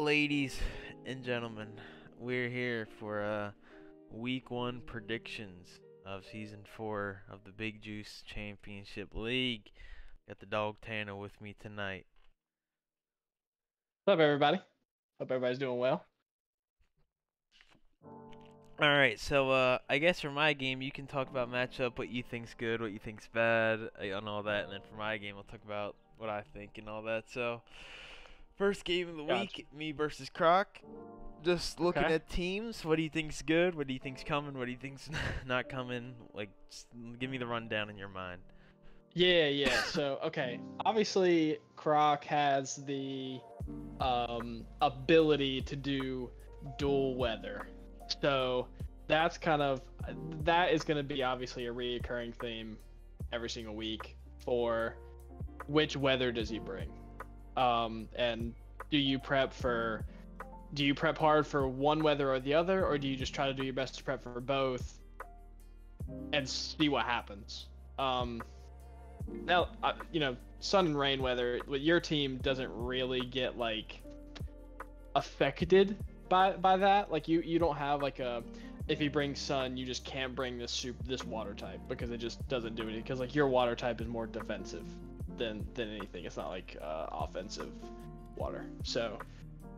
Ladies and gentlemen, we're here for week 1 predictions of season 4 of the Big Juice Championship League. Got the dog Tanner with me tonight. What's up, everybody? Hope everybody's doing well. Alright, so I guess for my game, you can talk about matchup, what you think's good, what you think's bad, and all that. And then for my game, I'll talk about what I think and all that. So, first game of the Gotcha. week, me versus Croc. Just looking Okay. at teams, what do you think's good? What do you think's coming? What do you think's not coming? Like, just give me the rundown in your mind. Yeah. So, okay. Obviously, Croc has the ability to do dual weather. So, that's that is going to be obviously a reoccurring theme every single week for which weather does he bring? And do you prep hard for one weather or the other, or do you just try to do your best to prep for both and see what happens? Now, sun and rain weather, your team doesn't really get like affected by that. Like you don't have like a if he brings sun, you just can't bring this water type because it just doesn't do anything. Because like your water type is more defensive than anything. It's not like offensive water. So,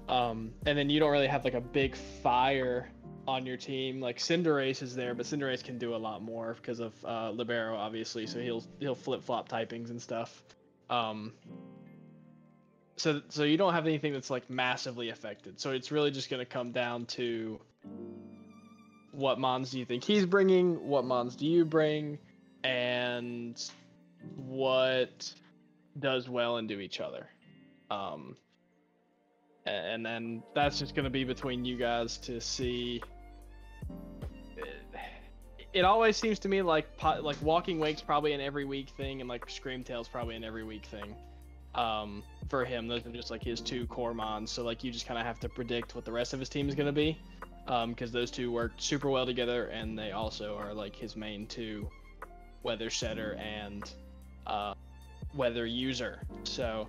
and then you don't really have like a big fire on your team. Like Cinderace is there, but Cinderace can do a lot more because of Libero, obviously. So he'll flip flop typings and stuff. So you don't have anything that's like massively affected. So it's really just gonna come down to what mons do you think he's bringing, what mons do you bring, and what does well into each other. And then that's just gonna be between you guys to see. It always seems to me like Walking Wake's probably an every week thing, and like Screamtail's probably an every week thing. For him, those are just like his two core mons. So like you just kind of have to predict what the rest of his team is gonna be, because those two work super well together, and they also are like his main two, weather setter and weather user. So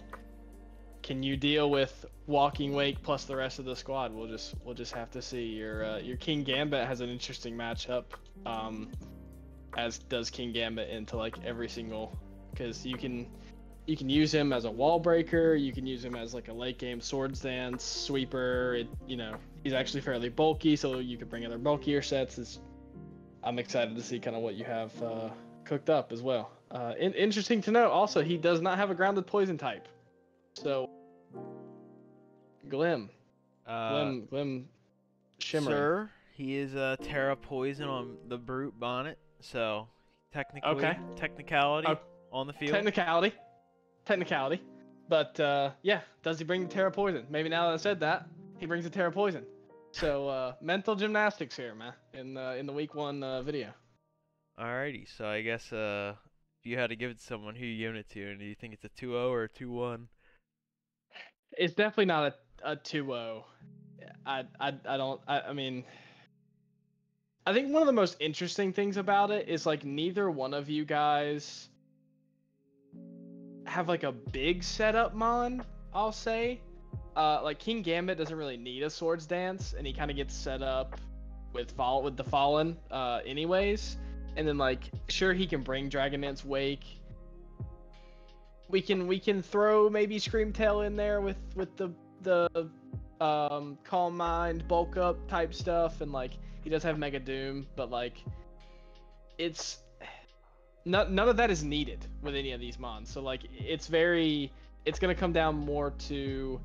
can you deal with Walking Wake plus the rest of the squad? We'll just have to see. Your King Gambit has an interesting matchup, as does King Gambit into like every single, because you can use him as a wall breaker. You can use him as like a late game swords dance sweeper. He's actually fairly bulky, so you could bring other bulkier sets. I'm excited to see kind of what you have cooked up as well. Interesting to note also, he does not have a grounded poison type. So Glim shimmering. Sir, he is Terra Poison on the Brute Bonnet, so Okay. technicality Uh, on the field. technicality. But yeah, does he bring the Terra Poison? Maybe now that I said that, he brings the Terra Poison. So mental gymnastics here, man, in the week 1 video. Alrighty, so I guess if you had to give it to someone, who you giving it to? And do you think it's a 2-0 or a 2-1? It's definitely not a 2-0. I mean, I think one of the most interesting things about it is like neither one of you guys have like a big setup mon, I'll say. Like King Gambit doesn't really need a swords dance, and he kind of gets set up with the Fallen anyways. And then like sure, he can bring Dragon Dance Wake. We can throw maybe Screamtail in there with the Calm Mind bulk up type stuff, and like he does have Mega Doom, but like it's none of that is needed with any of these mons. So like it's gonna come down more to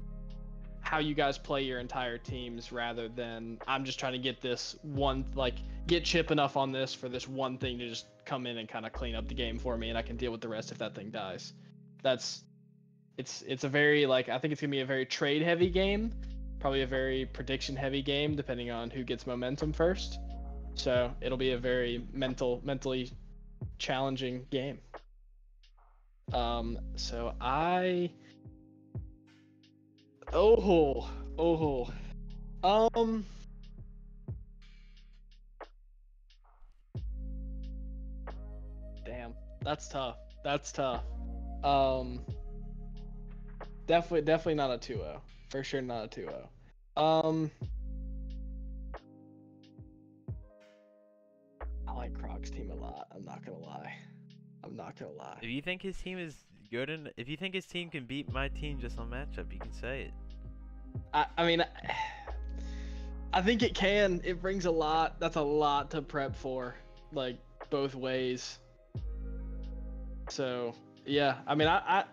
how you guys play your entire teams rather than I'm just trying to get this one, like get chip enough on this for this one thing to just come in and kind of clean up the game for me, and I can deal with the rest if that thing dies. It's a very, like, I think it's gonna be a very trade heavy game, probably a very prediction heavy game depending on who gets momentum first. So it'll be a very mentally challenging game. So I oh um damn, that's tough. That's tough. Um, definitely not a 2-0. For sure not a 2-0. Um, I like Croc's team a lot. I'm not gonna lie. I'm not gonna lie. If you think his team is good, and if you think his team can beat my team just on matchup, you can say it. I mean, I think it can. It brings a lot. That's a lot to prep for, like both ways. So yeah, I mean, I'm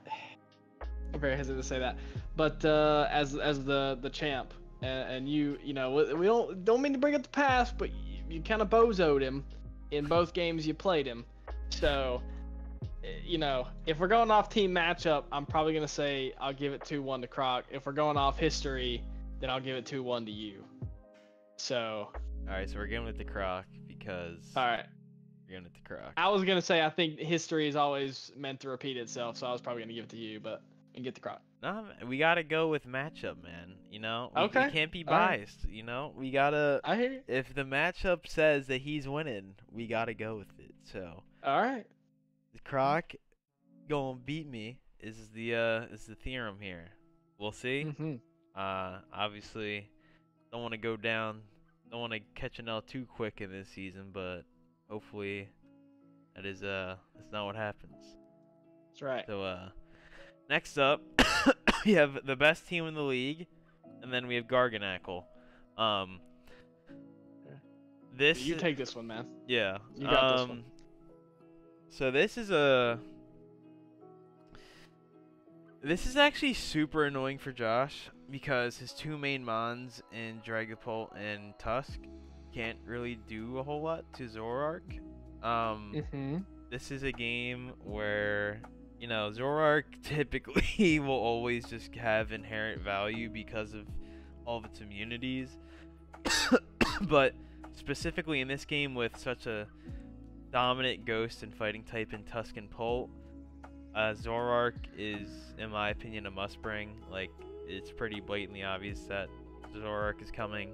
very hesitant to say that, but as the champ, and you know, we don't mean to bring up the past, but you kind of bozoed him in both games you played him. So, you know, if we're going off team matchup, I'm probably gonna say I'll give it 2-1 to Croc. If we're going off history, then I'll give it 2-1 to you. So. All right, so we're going with the Croc because. All right. We're going with the Croc. I was gonna say I think history is always meant to repeat itself, so I was probably gonna give it to you, but and get the Croc. No, we gotta go with matchup, man. You know, we can't be All right. biased. You know, we gotta. I hear you. If the matchup says that he's winning, we gotta go with it. So All right. the Croc gonna beat me is the theorem here. We'll see. Mm-hmm. Obviously, don't want to go down. Don't want to catch an L too quick in this season, but hopefully, that's not what happens. That's right. So next up, we have the best team in the league, and then we have Garganackle. This You take this one, man. yeah. You got this one. So this is actually super annoying for Josh because his two main mons in Dragapult and Tusk can't really do a whole lot to Zoroark. This is a game where, you know, Zoroark typically will always just have inherent value because of all of its immunities. But specifically in this game with such a dominant ghost and fighting type in Tusk and Pult, Zoroark is, in my opinion, a must bring. Like, it's pretty blatantly obvious that Zoroark is coming.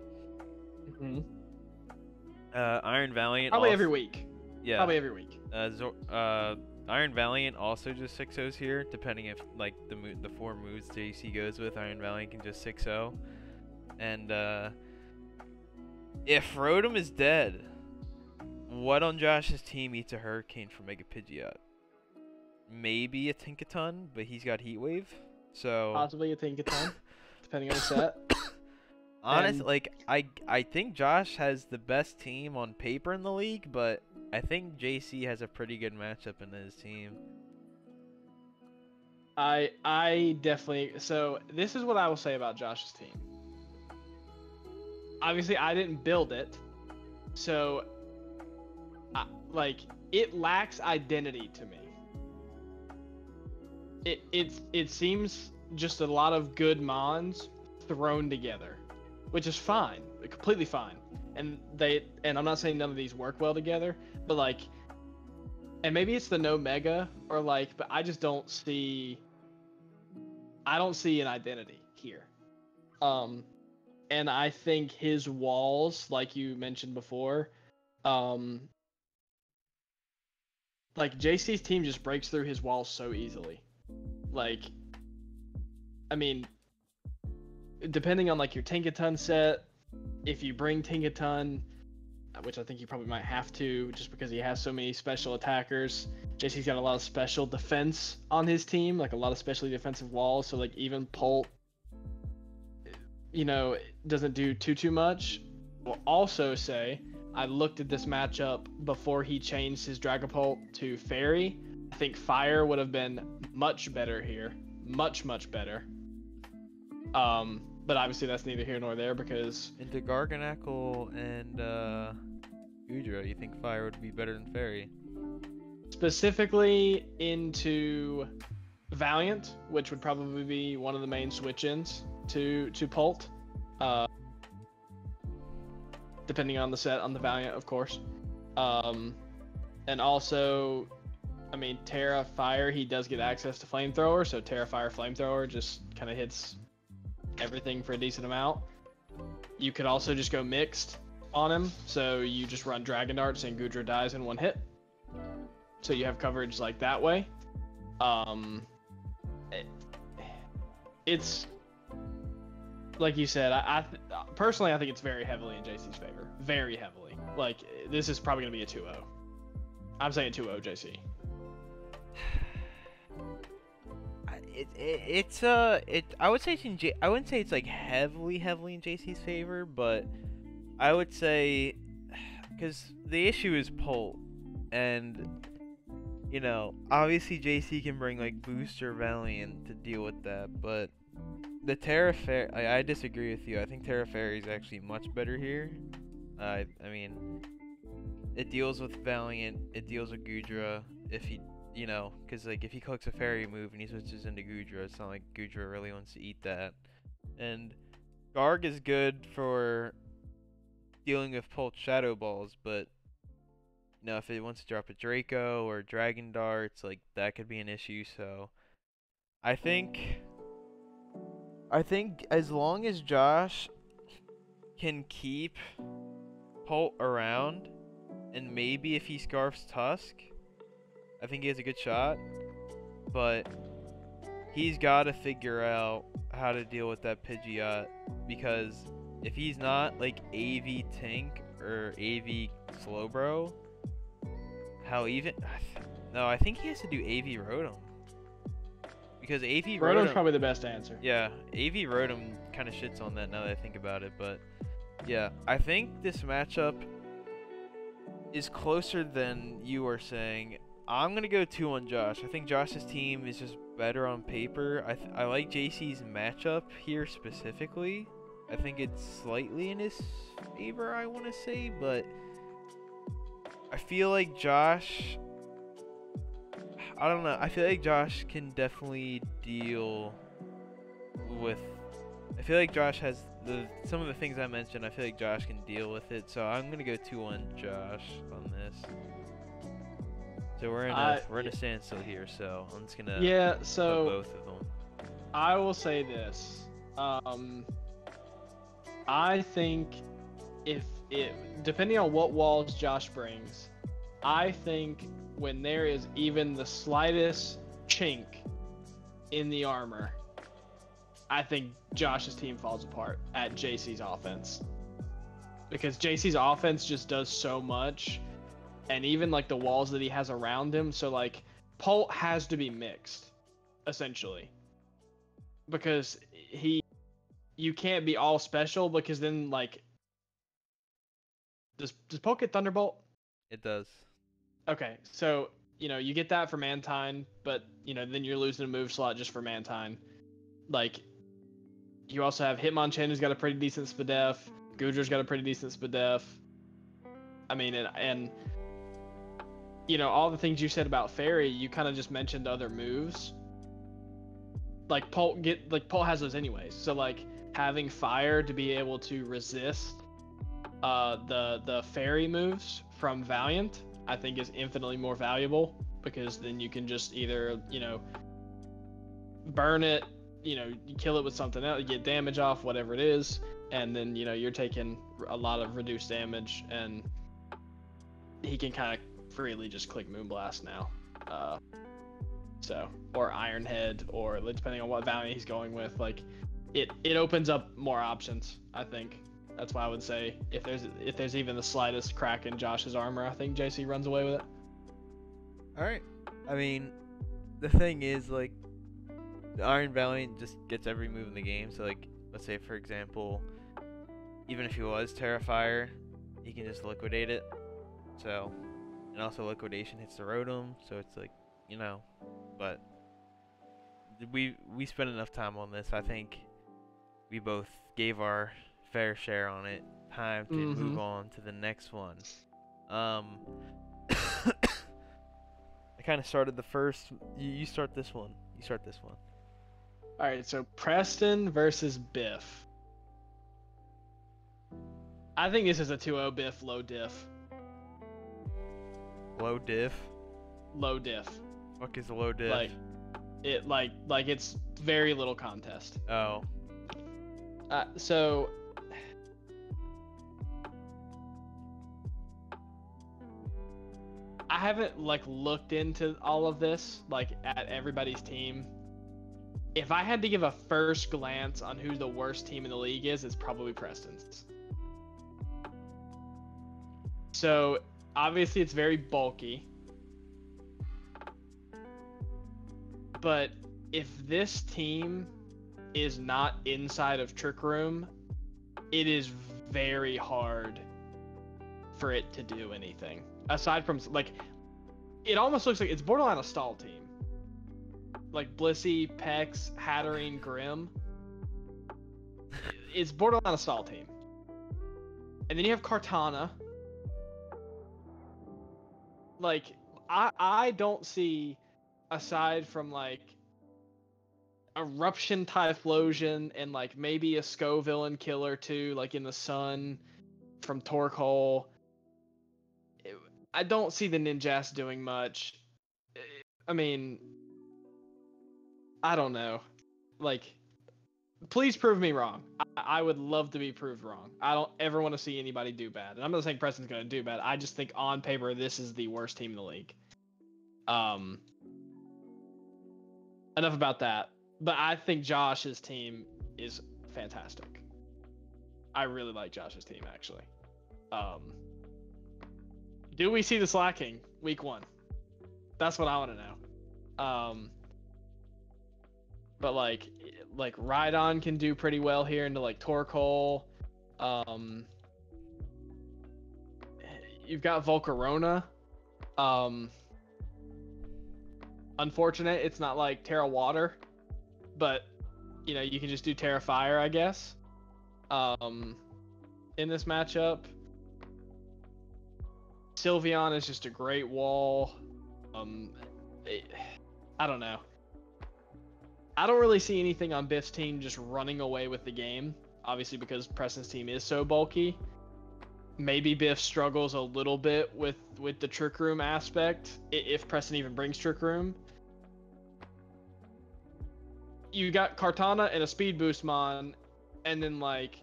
Iron Valiant Probably also, every week. yeah. Probably every week. Iron Valiant also just 6-0s here, depending if like the 4 moves JC goes with. Iron Valiant can just 6-0, and if Rotom is dead, what on Josh's team eats a Hurricane for Mega Pidgeot? Maybe a Tinkaton, but he's got Heat Wave, so Possibly a Tinkaton, depending on the set. honestly, like I think Josh has the best team on paper in the league, but I think JC has a pretty good matchup in his team. I definitely. So this is what I will say about Josh's team. Obviously, I didn't build it, so like it lacks identity to me. It seems just a lot of good mons thrown together, which is fine, completely fine. And I'm not saying none of these work well together, but like, and maybe it's the no mega or like, but I just don't see an identity here. And I think his walls, like you mentioned before, like JC's team just breaks through his walls so easily. Like, I mean, depending on like your Tinkaton set, if you bring Tinkaton, which I think you probably might have to, just because he has so many special attackers. JC's got a lot of special defense on his team, like a lot of specially defensive walls. So like even Pult, you know, doesn't do too much. Will also say I looked at this matchup before he changed his Dragapult to Fairy. I think Fire would have been much better here, much better. But obviously that's neither here nor there because Into Garganackle and Goodra, you think Fire would be better than Fairy? specifically into Valiant, which would probably be one of the main switch-ins to Pult. Depending on the set on the Valiant, of course. And also, I mean, Terra Fire, he does get access to Flamethrower, so Terra Fire Flamethrower just kind of hits everything for a decent amount. You could also just go mixed on him, so you just run Dragon Darts and Goodra dies in one hit. So you have coverage like that way. It's like you said, personally I think it's very heavily in JC's favor. Very heavily. Like this is probably gonna be a 2-0. I'm saying 2-0 JC. I would say I wouldn't say it's like heavily in JC's favor, but I would say because the issue is Polt, and you know obviously JC can bring like Booster Valiant to deal with that, but the Terra Fairy, I disagree with you. I think Terra Fairy is actually much better here. I mean, it deals with Valiant, it deals with Gudra. If he, you know, because like if he clicks a Fairy move and he switches into Gudra, it's not like Gudra really wants to eat that. And Garg is good for dealing with Pulse Shadow Balls, but you know if it wants to drop a Draco or Dragon Darts, like that could be an issue. So I think as long as Josh can keep Holt around, and maybe if he scarfs Tusk, I think he has a good shot. But he's got to figure out how to deal with that Pidgeot, because if he's not like AV Tank or AV Slowbro, how even... No, I think he has to do AV Rotom. Because AV Rotom's Rotom... probably the best answer. Yeah, AV Rotom kind of shits on that now that I think about it, but yeah, I think this matchup is closer than you are saying. I'm going to go 2 on Josh. I think Josh's team is just better on paper. I like JC's matchup here specifically. I think it's slightly in his favor, I want to say, but I feel like Josh... I don't know. I feel like Josh can definitely deal with... I feel like Josh has some of the things I mentioned. I feel like Josh can deal with it. So I'm gonna go 2 on Josh on this. So we're in a standstill here. So I'm just gonna put both of them. I will say this. I think depending on what walls Josh brings, I think when there is even the slightest chink in the armor, I think Josh's team falls apart at JC's offense. Because JC's offense just does so much, and even like the walls that he has around him, so like Polt has to be mixed, essentially. Because you can't be all special, because then like does Polt get Thunderbolt? It does. Okay, so you know you get that for Mantine, but you know then you're losing a move slot just for Mantine. Like you also have Hitmonchan, who's got a pretty decent Spadef. Gudra's got a pretty decent Spadef. I mean, and you know all the things you said about Fairy, you kind of just mentioned other moves. Like Polt has those anyways. So like having Fire to be able to resist the Fairy moves from Valiant, I think is infinitely more valuable, because then you can just either, you know, burn it, you know, you kill it with something else, you get damage off, whatever it is, and then, you know, you're taking a lot of reduced damage, and he can kind of freely just click Moonblast now. So, or Iron Head, or depending on what Valiant he's going with, like, it opens up more options, I think. That's why I would say if there's even the slightest crack in Josh's armor, I think JC runs away with it. All right. I mean, the thing is, like, the Iron Valiant just gets every move in the game. So, like, let's say for example, even if he was Terrifier, he can just liquidate it. So, and also liquidation hits the Rotom, so it's like, you know, but we spent enough time on this. I think we both gave our fair share on it. Time to move on to the next one. I kind of started the first. You start this one. All right, so Preston versus Biff. I think this is a 2-0 Biff, low diff. Low diff? Low diff. Fuck is low diff? Like it's very little contest. Oh. So I haven't like looked into all of this, like at everybody's team, if I had to give a first glance on who the worst team in the league is, it's probably Preston's. So obviously it's very bulky. But if this team is not inside of Trick Room, it is very hard for it to do anything. Aside from, like, it almost looks like it's borderline a stall team. Like Blissey, Pex, Hatterene, Grim. It's borderline a stall team. And then you have Cartana. Like, I don't see, aside from like Eruption Typhlosion and like maybe a Scoville killer too, like in the sun from Torque Hole, I don't see the Ninjas doing much. I mean, I don't know. Like, please prove me wrong. I would love to be proved wrong. I don't ever want to see anybody do bad. And I'm not saying Preston's going to do bad. I just think on paper, this is the worst team in the league. Enough about that. But I think Josh's team is fantastic. I really like Josh's team, actually. Do we see the slacking week 1? That's what I want to know. But like Rhydon can do pretty well here into like Torque Hole. You've got Volcarona. Unfortunate, it's not like Terra Water, but you know, you can just do Terra Fire, I guess. In this matchup, Sylveon is just a great wall. I don't know. I don't really see anything on Biff's team just running away with the game, obviously because Preston's team is so bulky. Maybe Biff struggles a little bit with the Trick Room aspect, if Preston even brings Trick Room. You got Cartana and a Speed Boost Mon, and then like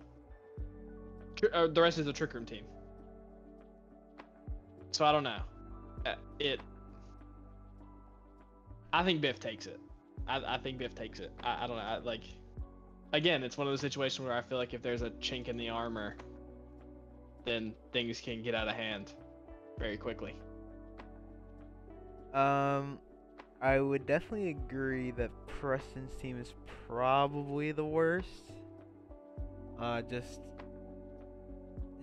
the rest is the Trick Room team. So I don't know. I think Biff takes it. I think Biff takes it. I don't know. Like, again, it's one of those situations where I feel like if there's a chink in the armor, then things can get out of hand very quickly. I would definitely agree that Preston's team is probably the worst.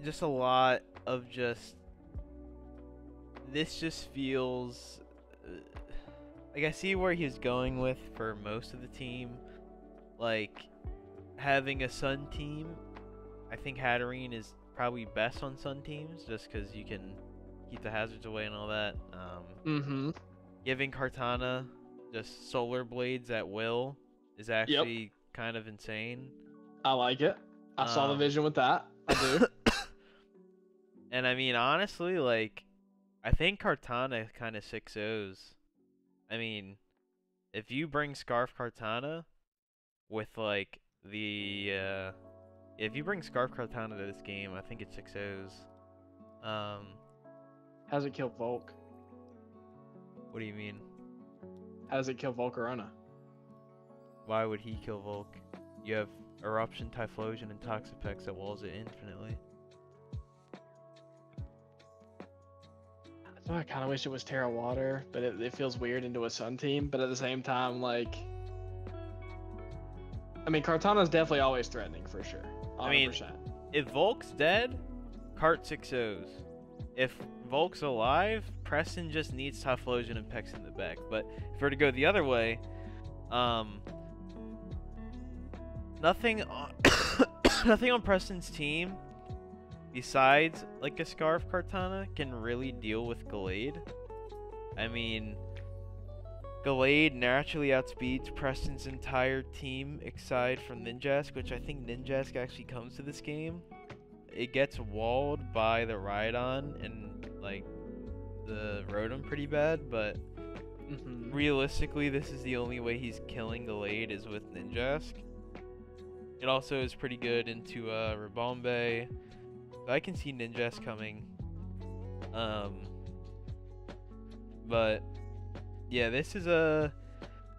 Just a lot of this just feels like I see where he's going with for most of the team. Like, having a Sun team, I think Hatterene is probably best on Sun teams just because you can keep the hazards away and all that. Giving Cartana just Solar Blades at will is actually kind of insane. I like it. I saw the vision with that. I do. And I mean, honestly, like, I think Cartana kind of 6-0s. I mean, if you bring Scarf Cartana with like if you bring Scarf Cartana to this game, I think it's 6-0s. How's it kill Volk? What do you mean? How does it kill Volcarona? Why would he kill Volk? You have Eruption, Typhlosion, and Toxapex that walls it infinitely. I kind of wish it was Terra Water, but it feels weird into a Sun team. But at the same time, like, I mean, Cartana's definitely always threatening for sure. 100%. I mean, if Volk's dead, Cart 6-0s. If Volk's alive, Preston just needs Typhlosion and Pex in the back. But if we're to go the other way, nothing on Preston's team besides like a Scarf Cartana can really deal with Gallade. I mean, Gallade naturally outspeeds Preston's entire team aside from Ninjask, which I think Ninjask actually comes to this game. It gets walled by the Rhydon and like the Rotom pretty bad, but realistically this is the only way he's killing Gallade is with Ninjask. It also is pretty good into Rabombe. So I can see Ninjask coming. But yeah, this is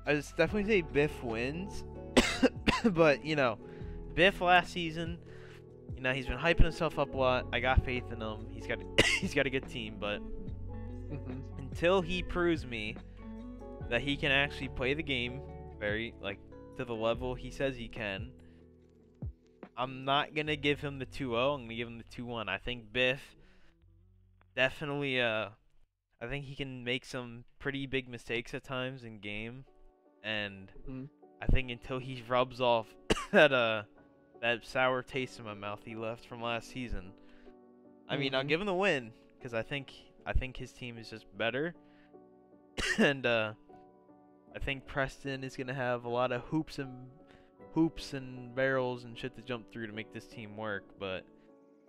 I just definitely say Biff wins. But, Biff last season, he's been hyping himself up a lot. I got faith in him. He's got a good team, but until he proves me that he can actually play the game to the level he says he can, I'm not going to give him the 2-0. I'm going to give him the 2-1. I think Biff definitely I think he can make some pretty big mistakes at times in game, and I think until he rubs off that sour taste in my mouth he left from last season, I mean, I'll give him the win because I think his team is just better, and I think Preston is gonna have a lot of hoops and barrels and shit to jump through to make this team work, but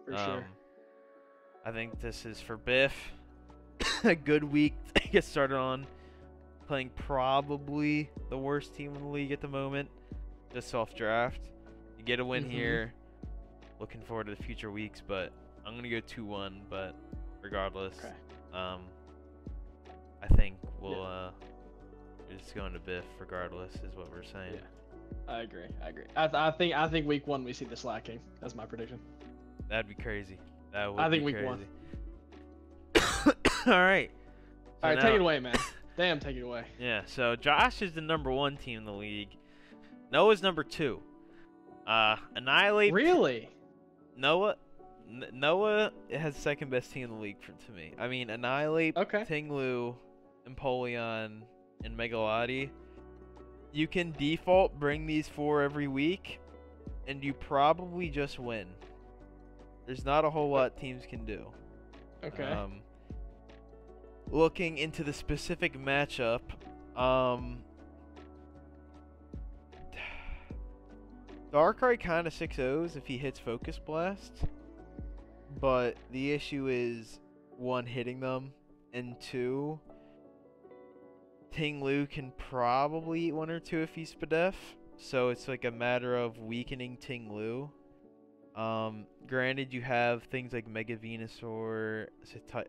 For sure. I think this is for Biff. A good week to get started on, playing probably the worst team in the league at the moment, just off draft. You get a win here. Looking forward to the future weeks, but I'm gonna go 2-1. But regardless, I think we'll just go into Biff. Regardless, is what we're saying. Yeah, I agree. I think week 1 we see the slacking. That's my prediction. That'd be crazy. That would. I think be week crazy. 1. All right. All right, take it away, man. Damn, take it away. Yeah. So Josh is the number 1 team in the league. Noah's number 2. Annihilate. Really? Noah has second best team in the league to me. I mean, Annihilate, Tinglu, Empoleon, and Megalati. You can default bring these 4 every week, and you probably just win. There's not a whole lot teams can do. Okay. Looking into the specific matchup, Darkrai kind of 6-0s if he hits Focus Blast, but the issue is 1, hitting them, and 2, Tinglu can probably eat 1 or 2 if he's Spadef, so it's like a matter of weakening Tinglu. Granted, you have things like Mega Venusaur.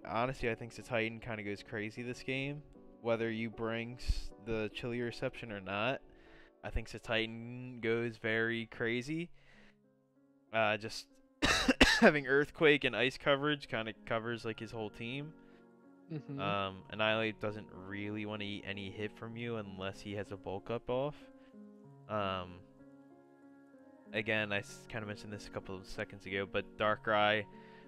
Honestly, I think Titan kind of goes crazy this game, whether you bring the Chili Reception or not. I think Titan goes very crazy. Just having Earthquake and Ice coverage kind of covers like his whole team. Annihilate doesn't really want to eat any hit from you unless he has a bulk up off. Again, I kind of mentioned this a couple of seconds ago, but Darkrai,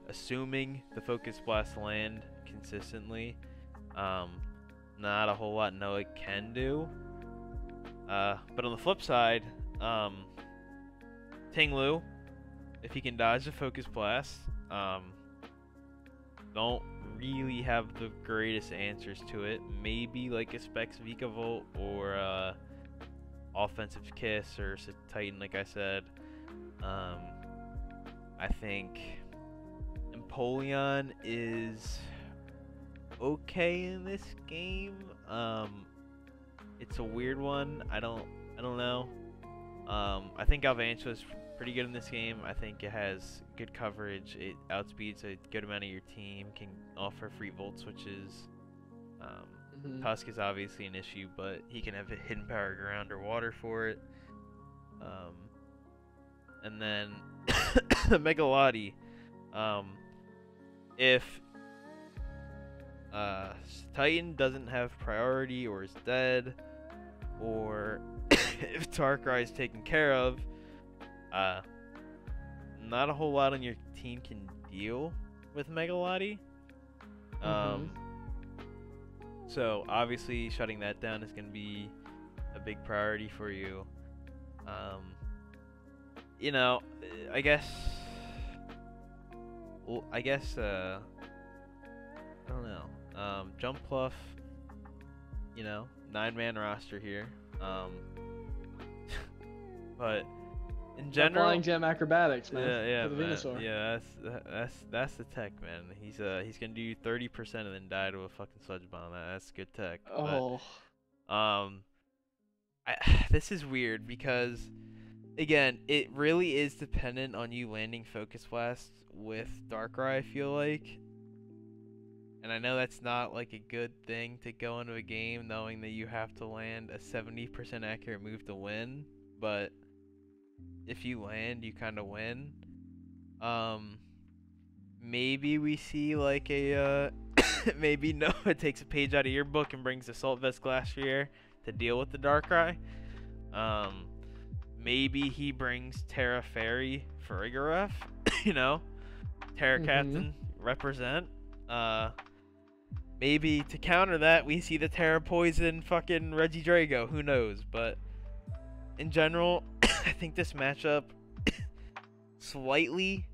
assuming the Focus Blast land consistently, not a whole lot Noah can do. But on the flip side, Tinglu, if he can dodge the Focus Blast, don't really have the greatest answers to it. Maybe like a Specs Vikavolt or Offensive Kiss or Titan, like I said. I think Empoleon is okay in this game. It's a weird one. I don't know. I think Galvantula's pretty good in this game. I think it has good coverage. It outspeeds a good amount of your team. Can offer free Volt switches. Tusk is obviously an issue, but he can have a hidden power ground or water for it. And then Megalati. If Titan doesn't have priority or is dead, or if Darkrai is taken care of, not a whole lot on your team can deal with Megalati. So obviously shutting that down is going to be a big priority for you. I guess I don't know. Jump Pluff, 9-man roster here. But in general, flying gem acrobatics, man. Yeah, for the Venusaur. yeah. That's the tech, man. He's gonna do 30% and then die to a fucking Sludge Bomb. That's good tech. Oh. But, this is weird because, again, it really is dependent on you landing Focus Blast with Darkrai. I feel like, And I know that's not like a good thing to go into a game knowing that you have to land a 70% accurate move to win, but if you land, you kind of win. Um, maybe we see like a maybe Noah takes a page out of your book and brings Assault Vest Glacier to deal with the Darkrai. Um, maybe he brings Terra Fairy for Igoref. you know, Terra Captain represent. Maybe to counter that, we see the Terra Poison fucking Reggie Drago. Who knows? But in general, I think this matchup slightly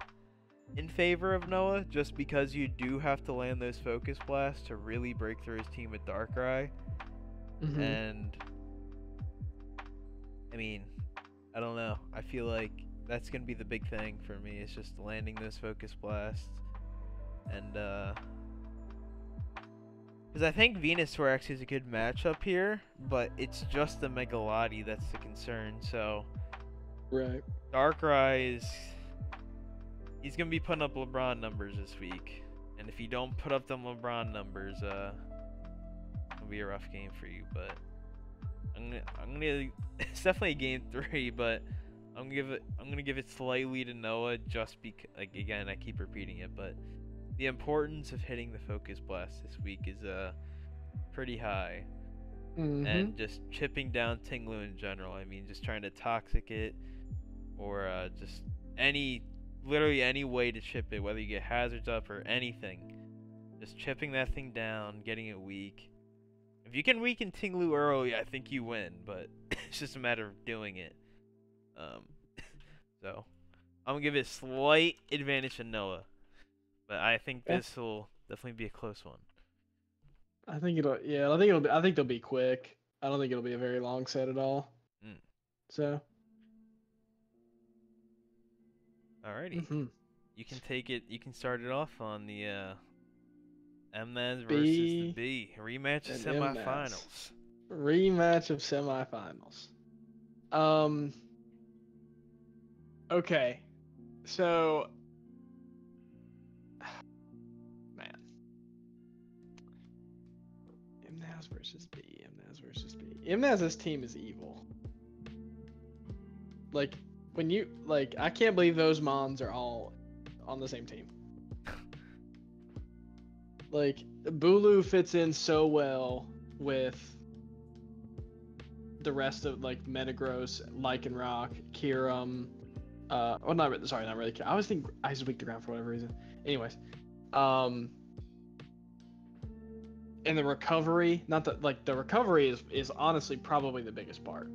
in favor of Noah, just because you do have to land those Focus Blasts to really break through his team with Darkrai. And I mean, I don't know. I feel like that's gonna be the big thing for me. It's just landing those Focus Blasts, and because I think Venusaur actually is a good matchup here, but it's just the Megalodi that's the concern. So, right, Darkrai he's gonna be putting up LeBron numbers this week, and if you don't put up them LeBron numbers, it'll be a rough game for you. But I'm gonna it's definitely game 3, but I'm gonna give it slightly to Noah just because, like, again, I keep repeating it, but the importance of hitting the Focus Blast this week is pretty high. And just chipping down Tinglu in general. I mean, just trying to toxic it, or just literally any way to chip it, whether you get hazards up or anything. Just chipping that thing down, getting it weak. If you can weaken Tinglu early, I think you win, but it's just a matter of doing it. So I'm gonna give it slight advantage to Noah, but I think this will definitely be a close one. I think it'll. Yeah, I think they'll be quick. I don't think it'll be a very long set at all. So. Alrighty. You can take it. You can start it off on the MNAS versus the B rematch of semifinals. Rematch of semifinals. Okay, so man, MNAS versus B. MNAS versus B. MNAS's team is evil. Like, when you, like, I can't believe those Mons are all on the same team. Like, Bulu fits in so well with the rest of, like, Metagross, Lycanroc, Kyurem. Not really. I always think Ice is weak to ground for whatever reason. Anyways, and the recovery, the recovery is honestly probably the biggest part.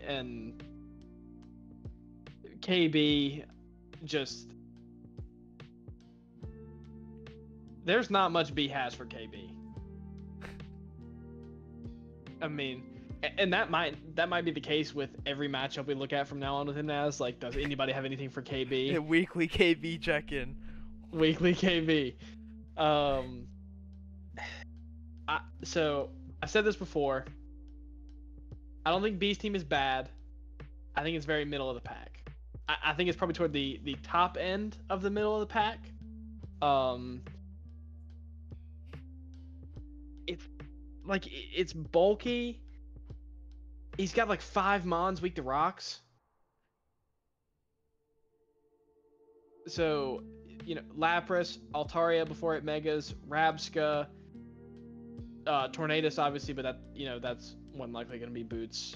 And KB, just, there's not much B has for KB. I mean, and that might be the case with every matchup we look at from now on with him. As like, does anybody have anything for KB? Weekly KB check-in. Weekly KB. So I've said this before. I don't think B's team is bad. I think it's very middle of the pack. I think it's probably toward the top end of the middle of the pack. It's bulky. He's got like 5 Mons weak to rocks. So, Lapras, Altaria before it megas, Rabska, Tornadus obviously, but that's one likely going to be boots,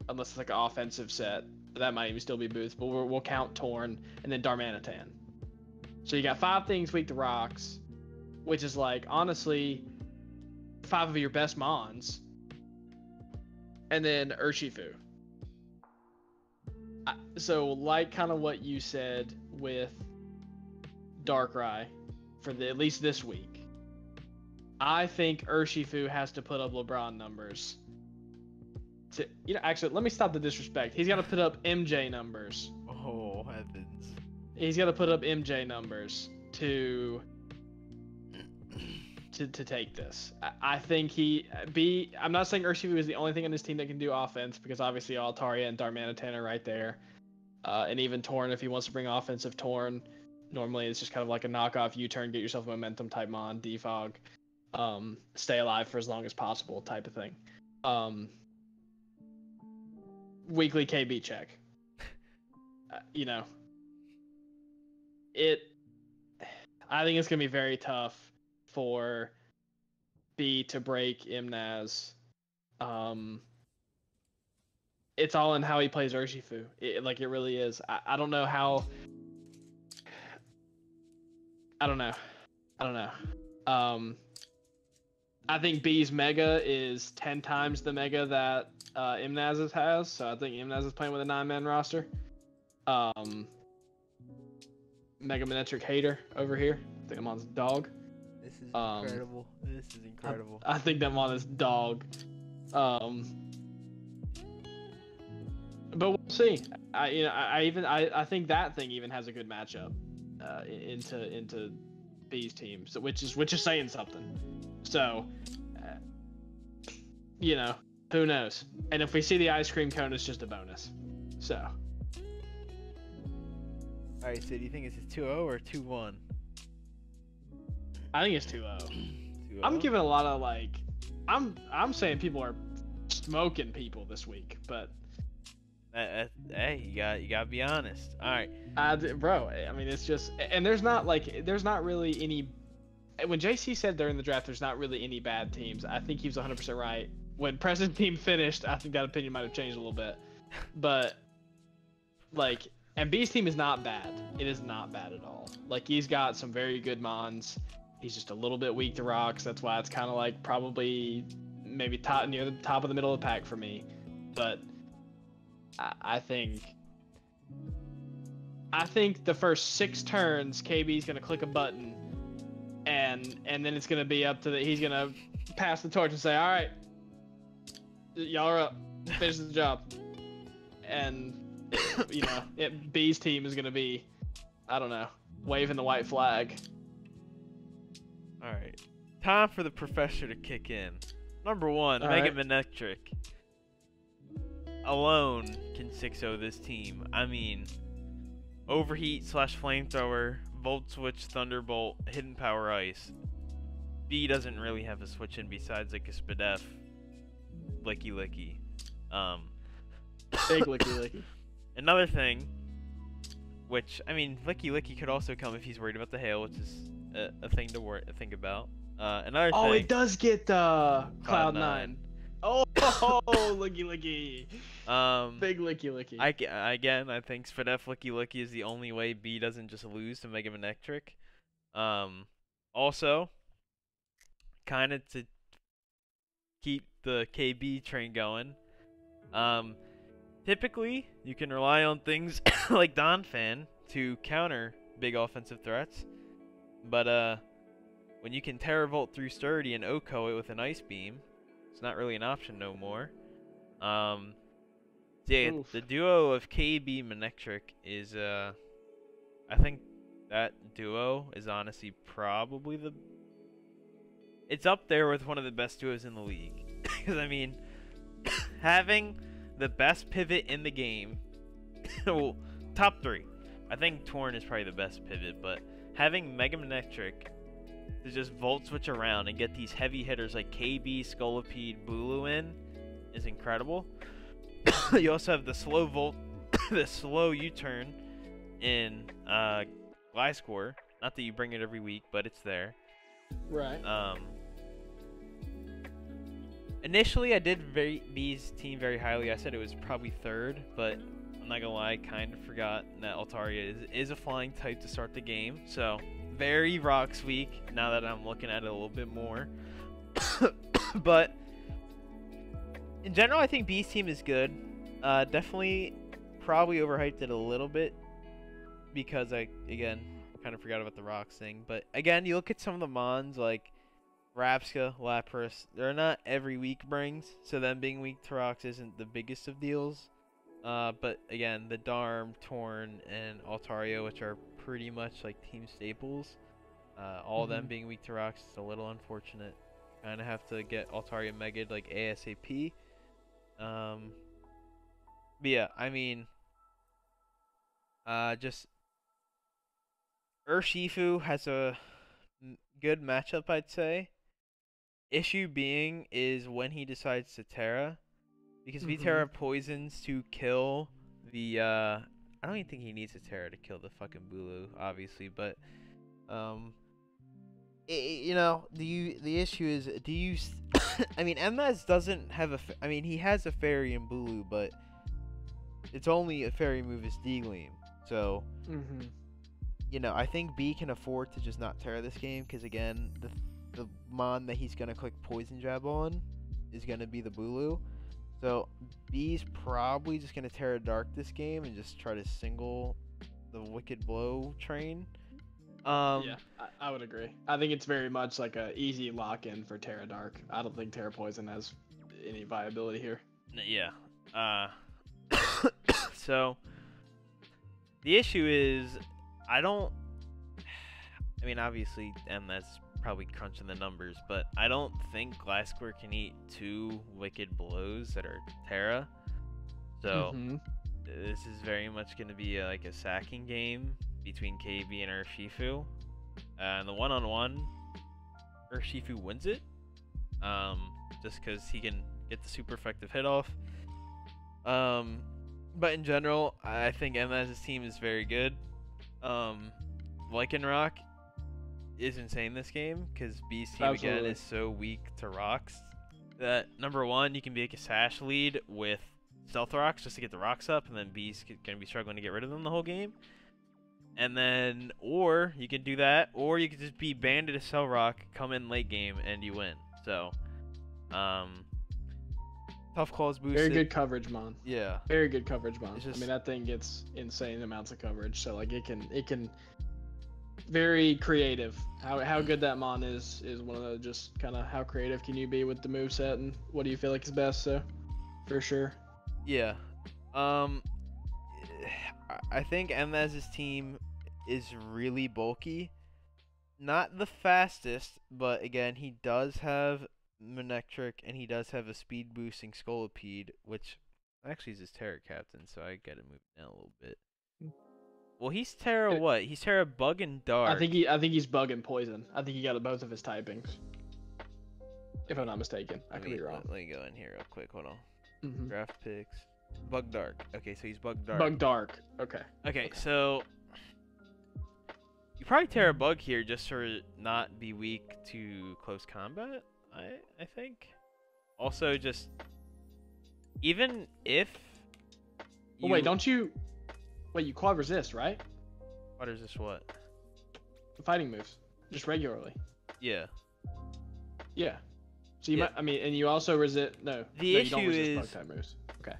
unless it's like an offensive set. That might even still be boots, but we'll count Torn, and then Darmanitan. So you got 5 things weak to rocks, which is like, honestly, 5 of your best Mons, and then Urshifu. So, like kind of what you said with Darkrai for at least this week, I think Urshifu has to put up LeBron numbers. Actually, let me stop the disrespect. He's got to put up MJ numbers. Oh, heavens. He's got to put up MJ numbers to take this. I think I'm not saying Urshifu is the only thing on his team that can do offense, because obviously Altaria and Darmanitan are right there. And even Torn, if he wants to bring offensive Torn. Normally, it's just kind of like a knockoff U-turn, get yourself a momentum type mon, defog, stay alive for as long as possible type of thing. Weekly KB check. You know, it. I think it's gonna be very tough for B to break Imnaz. It's all in how he plays Urshifu. It really is. I don't know how. I don't know. I don't know. I think B's mega is 10 times the mega that Imnaz's has, so I think Imnaz is playing with a 9-man roster. Mega Manetric hater over here. I think I'm on his dog. This is incredible. This is incredible. I think I'm on his dog. But we'll see. I think that thing even has a good matchup into B's team, so which is saying something. So, who knows? And if we see the ice cream cone, it's just a bonus. So. All right, so do you think it's a 2-0 or 2-1? I think it's 2-0. I'm giving a lot of I'm saying people are smoking people this week, but hey, you gotta be honest. All right, bro. I mean, it's just, and there's not really any. When JC said during the draft, there's not really any bad teams. I think he was 100% right. When Preston's team finished, I think that opinion might have changed a little bit, but and B's team is not bad. It is not bad at all. He's got some very good mons. He's just a little bit weak to rocks. That's why it's kind of probably maybe near the top of the middle of the pack for me. But I think the first 6 turns, KB's gonna click a button, and then it's gonna be up to he's gonna pass the torch and say, "All right, y'all are up. Finish the job." And B's team is gonna be, I don't know, waving the white flag. All right, time for the professor to kick in. Number 1, Mega Manetric alone can 6-0 this team. I mean, overheat / flamethrower, volt switch, thunderbolt, hidden power ice. B doesn't really have a switch in besides a Spadef, licky. Big licky. Another thing, which, I mean, licky could also come if he's worried about the hail, which is a thing to think about. Another thing. It does get Cloud9. Oh, licky. Big licky. I think Spadef licky is the only way B doesn't just lose to Mega Manetric. Also, kind of to keep the KB train going. Typically, you can rely on things like Donphan to counter big offensive threats, but when you can Terravolt through Sturdy and Oko it with an Ice Beam, it's not really an option no more. The duo of KB Manetric is, I think that duo is honestly probably it's up there with one of the best duos in the league. Because, I mean, having the best pivot in the game, well, top 3. I think Torn is probably the best pivot, but having Mega Manetric to just volt switch around and get these heavy hitters like KB, Scolipede, Bulu in is incredible. You also have the slow volt, the slow U-turn in Gliscor. Not that you bring it every week, but it's there. Right. Initially, I did B's team very highly. I said it was probably 3rd, but I'm not gonna lie, I kind of forgot that Altaria is a flying type to start the game. So, very Rocks week, now that I'm looking at it a little bit more. But, in general, I think B's team is good. Definitely, probably overhyped it a little bit, because I, again, kind of forgot about the Rocks thing. But, again, you look at some of the Mons, like Rapska, Lapras, they're not every week brings, so them being weak to Rocks isn't the biggest of deals. But again, the Darm, Torn, and Altaria, which are pretty much like team staples, all of them being weak to Rocks is a little unfortunate. Kind of have to get Altaria Mega'd like ASAP. But yeah, I mean, just Urshifu has a good matchup, I'd say. Issue being is when he decides to Terra, because Mm-hmm. Vterra poisons to kill the. I don't even think he needs a Terra to kill the fucking Bulu, obviously, but um, the issue is, do you? I mean, MS doesn't have a. I mean, he has a fairy in Bulu, but it's only a fairy move is D-Gleam. So, Mm-hmm. I think B can afford to just not Terra this game, because again, the mon that he's gonna click Poison Jab on is gonna be the Bulu. So B's probably just gonna Terra Dark this game and just try to single the Wicked Blow train. Yeah, I would agree. I think it's very much like a easy lock-in for Terra Dark. I don't think Terra Poison has any viability here. Yeah. So the issue is, I don't. I mean, obviously, and that's probably crunching the numbers, but I don't think Glasscore can eat 2 Wicked Blows that are Terra. So Mm-hmm. this is very much going to be like a sacking game between KB and Urshifu. And the one-on-one, Urshifu wins it. Just because he can get the super effective hit off. But in general, I think MS's team is very good. Lycanroc is insane this game, because B's team again Absolutely. is so weak to rocks that, number one, you can be like a sash lead with stealth rocks just to get the rocks up, and then B's gonna be struggling to get rid of them the whole game. And then, or you can do that, or you could just be banded a cell rock, come in late game, and you win. So, tough claws boosted. Very good coverage, Mon. Yeah. Very good coverage, Mon. It's just, I mean, that thing gets insane amounts of coverage. So like it can very creative. How good that Mon is one of the just kind of how creative can you be with the moveset and what do you feel like is best. So for sure. yeah. I think MS's team is really bulky. Not the fastest, but again, he does have Manectric and he does have a speed boosting Scolipede, which actually is his Terra Captain, so I gotta move down a little bit. Well, he's Terra what? He's Terra Bug and Dark. I think he's Bug and Poison. I think he got both of his typings. If I'm not mistaken, I could be wrong. Let me go in here real quick. Hold on. Mm-hmm. Draft picks. Bug Dark. Okay, so he's Bug Dark. Bug Dark. Okay. Okay, so you probably Terra Bug here just to not be weak to close combat. I think. Also, just even if. Oh, wait, don't you? Wait, you quad resist, right? What is this? What? The fighting moves, just regularly. Yeah. Yeah. So you Yeah. might. I mean, and you also resist. No. The no, issue you don't resist is. bug type moves. Okay.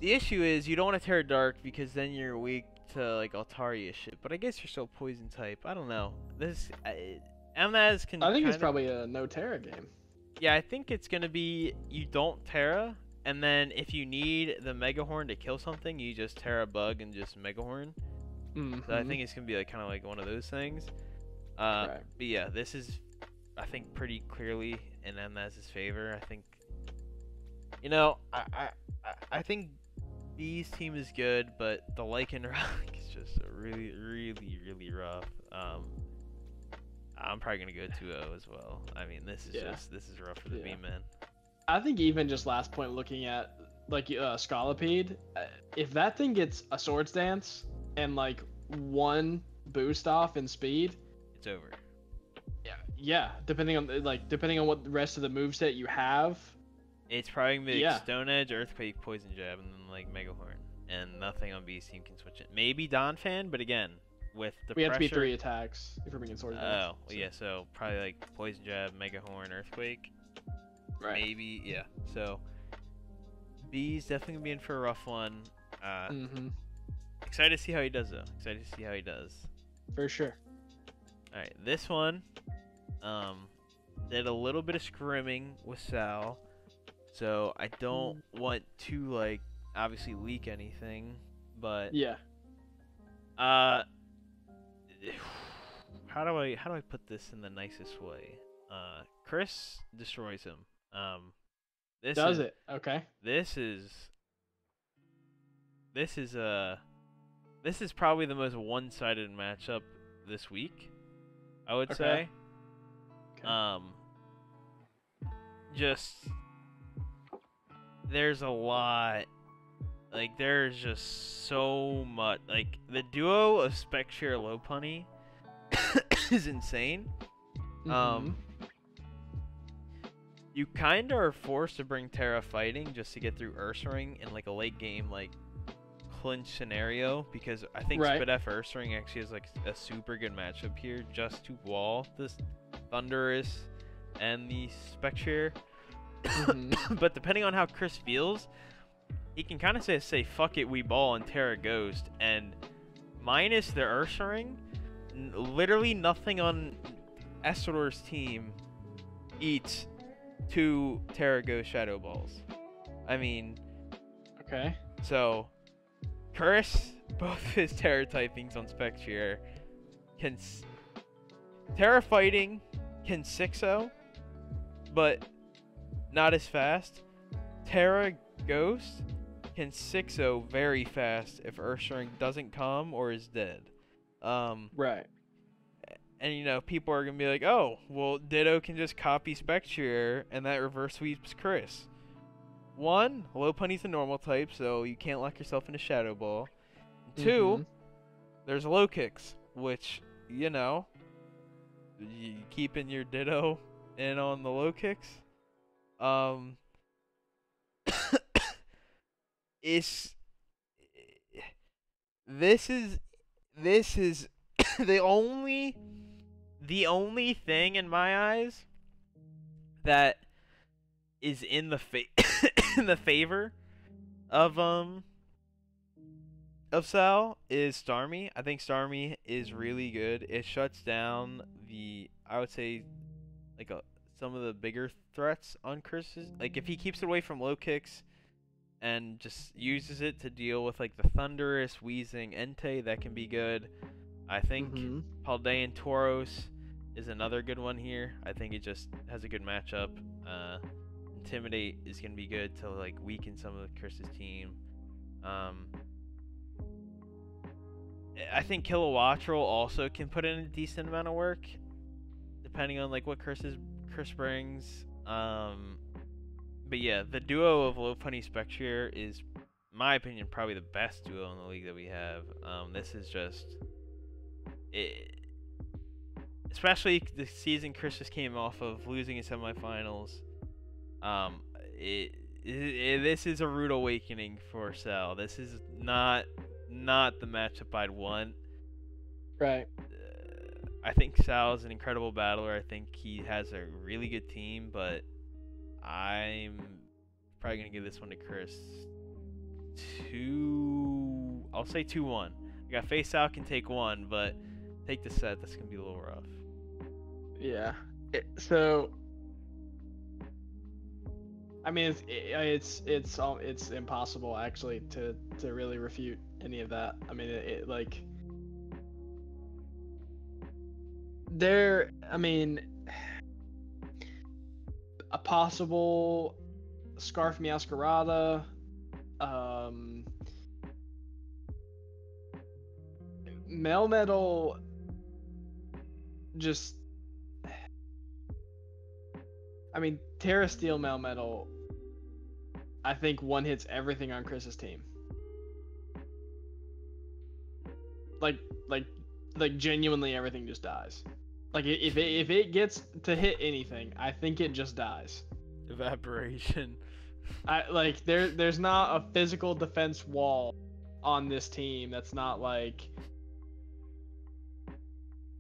The issue is you don't want to Terra Dark because then you're weak to like Altaria shit. But I guess you're still Poison type. I don't know. This MS can. I think it's probably a no Terra game. Yeah, I think it's gonna be you don't Terra, and then if you need the Mega Horn to kill something, you just Terra Bug and just Mega Horn. Mm-hmm. So I think it's gonna be like kind of like one of those things. Right. But yeah, this is I think pretty clearly in MS's favor. I think I think B's team is good, but the Lycanroc is just really really rough. I'm probably gonna go 2-0 as well. I mean, this is rough for the B man. I think even just last point, looking at like Scolipede, if that thing gets a Swords Dance and like one boost off in speed, It's over. yeah. Depending on what the rest of the moveset you have, It's probably gonna be like Stone Edge, Earthquake, Poison Jab, and then like Mega Horn, and nothing on B's team can switch it. Maybe Donphan, but again, with the we pressure. have to be 3 attacks if we're bringing Swords Dance. Oh, well, yeah. So probably like Poison Jab, Mega Horn, Earthquake. Right. Maybe, yeah. So B's definitely gonna be in for a rough one. Excited to see how he does though. Excited to see how he does. For sure. All right, this one, did a little bit of scrimming with Sal, so I don't want to like obviously leak anything, but Yeah. how do I put this in the nicest way? Chris destroys him. Okay. This is probably the most one-sided matchup this week, I would Okay. say. Okay. Just there's a lot. Like there's just so much. Like the duo of Spectre Lopunny is insane. Mm-hmm. You kind of are forced to bring Terra fighting just to get through Ursaring in like a late game like clinch scenario, because I think Right. Spadef Ursaring actually has like a super good matchup here just to wall this Thundurus and the Spectre. Mm-hmm. But depending on how Chris feels, he can kind of say fuck it, we ball and Terra Ghost, and minus the Ursaring, literally nothing on Estor's team eats 2 Terra Ghost Shadow Balls. I mean, Okay. so Chris, both his Terra typings on Spectre can Terra fighting can 6-0, but not as fast. Terra Ghost can 6-0 very fast if Ursaring doesn't come or is dead. Right. And you know, people are gonna be like, oh, well, Ditto can just copy Spectre and that reverse sweeps Chris. One, Lopunny's a normal type, so you can't lock yourself into Shadow Ball. Two, Mm-hmm. there's low kicks, which, you know, you keeping your Ditto in on the low kicks. Um, it's this is the only thing in my eyes that is in the in the favor of Sal is Starmie. I think Starmie is really good. It shuts down I would say like some of the bigger threats on Chris's. Like if he keeps it away from low kicks and just uses it to deal with like the Thunderous, Wheezing, Entei, that can be good. I think Mm-hmm. Paldean Tauros is another good one here. I think it just has a good matchup. Intimidate is gonna be good to like weaken some of Chris's team. I think Kilowattrel also can put in a decent amount of work, depending on like what Chris brings. But yeah, the duo of Lopunny Spectre is, my opinion, probably the best duo in the league that we have. This is just, it, especially the season Chris just came off of losing in semifinals. Um, this is a rude awakening for Sal. This is not the matchup I'd want. Right. I think Sal is an incredible battler. I think he has a really good team, but I'm probably gonna give this one to Chris. I'll say 2-1. I got Face Out can take one, but take the set. That's gonna be a little rough. Yeah. So I mean, it's impossible actually to really refute any of that. I mean, it like I mean, a possible Scarf Meowscarada, Melmetal, just, I mean, Terra Steel Melmetal, I think one hits everything on Chris's team. Like, like, like genuinely everything just dies. Like if it gets to hit anything, I think it just dies. Evaporation. I like there's not a physical defense wall on this team that's not like,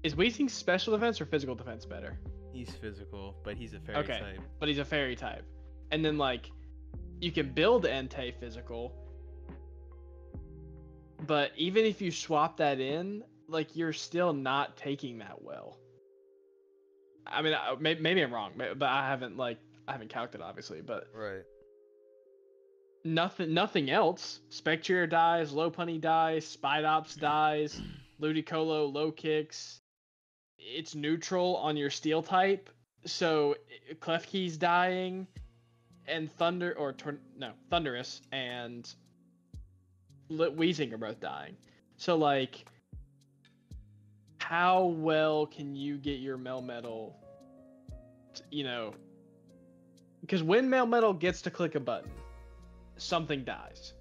is Weezing special defense or physical defense better? He's physical, but he's a fairy Okay, type. but he's a fairy type. And then like you can build Entei physical, but even if you swap that in, like you're still not taking that well. I mean, maybe I'm wrong, but I haven't calculated obviously, but Right. nothing else. Spectre dies, Lopunny dies, Spidops dies, Ludicolo low kicks. It's neutral on your steel type, so Klefki's dying, and Thunderous and Weezing are both dying. So like, how well can you get your Melmetal, because when Melmetal gets to click a button, something dies.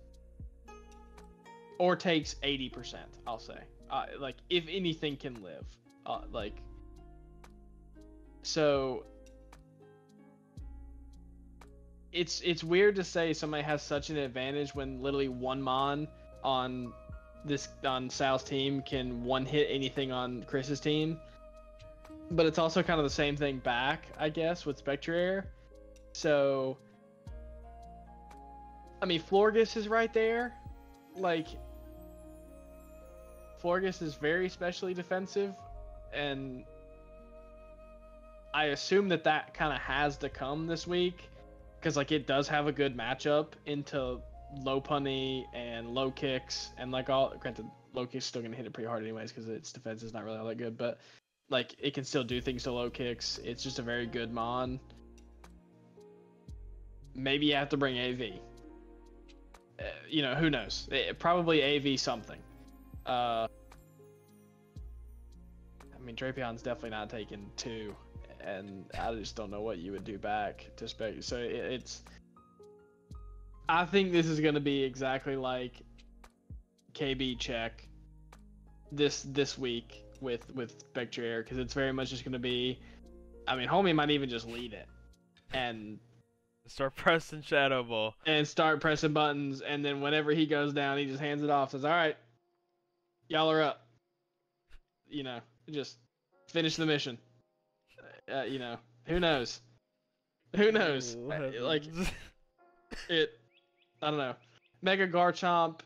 Or takes 80%, I'll say. Like, if anything can live. So it's weird to say somebody has such an advantage when literally one Mon on Sal's team can one hit anything on Chris's team. But it's also kind of the same thing back, I guess, with Spectre Air. So I mean, Florges is right there. Like, Florges is very specially defensive, and I assume that kind of has to come this week, because like it does have a good matchup into low punny and low kicks, and like all. Granted, low kicks still gonna hit it pretty hard anyways because its defense is not really all that good, but like it can still do things to low kicks. It's just a very good mon. Maybe you have to bring AV. Who knows? Probably AV something. I mean, Drapion's definitely not taking 2, and I just don't know what you would do back to Spec. So it's. I think this is going to be exactly like KB check this week with Spectre Air, because it's very much just going to be. I mean, Homie might even just lead it, and start pressing Shadow Ball. And start pressing buttons, and then whenever he goes down, he just hands it off. Says, "All right, y'all are up." Just finish the mission. Who knows? Who knows? Like it. I don't know. Mega Garchomp,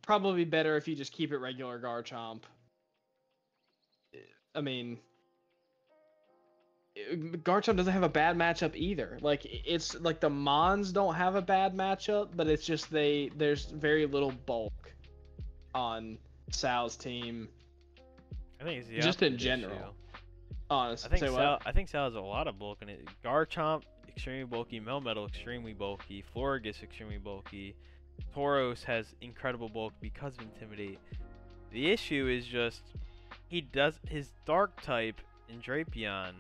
probably better if you just keep it regular Garchomp. I mean, Garchomp doesn't have a bad matchup either. Like, it's like the Mons don't have a bad matchup, but it's just there's very little bulk on Sal's team. I think it's the just in opposite general. issue. Honestly, I think Sal has a lot of bulk in it. Garchomp, extremely bulky. Melmetal, extremely bulky. Florges, extremely bulky. Tauros has incredible bulk because of Intimidate. The issue is just his Dark type in Drapion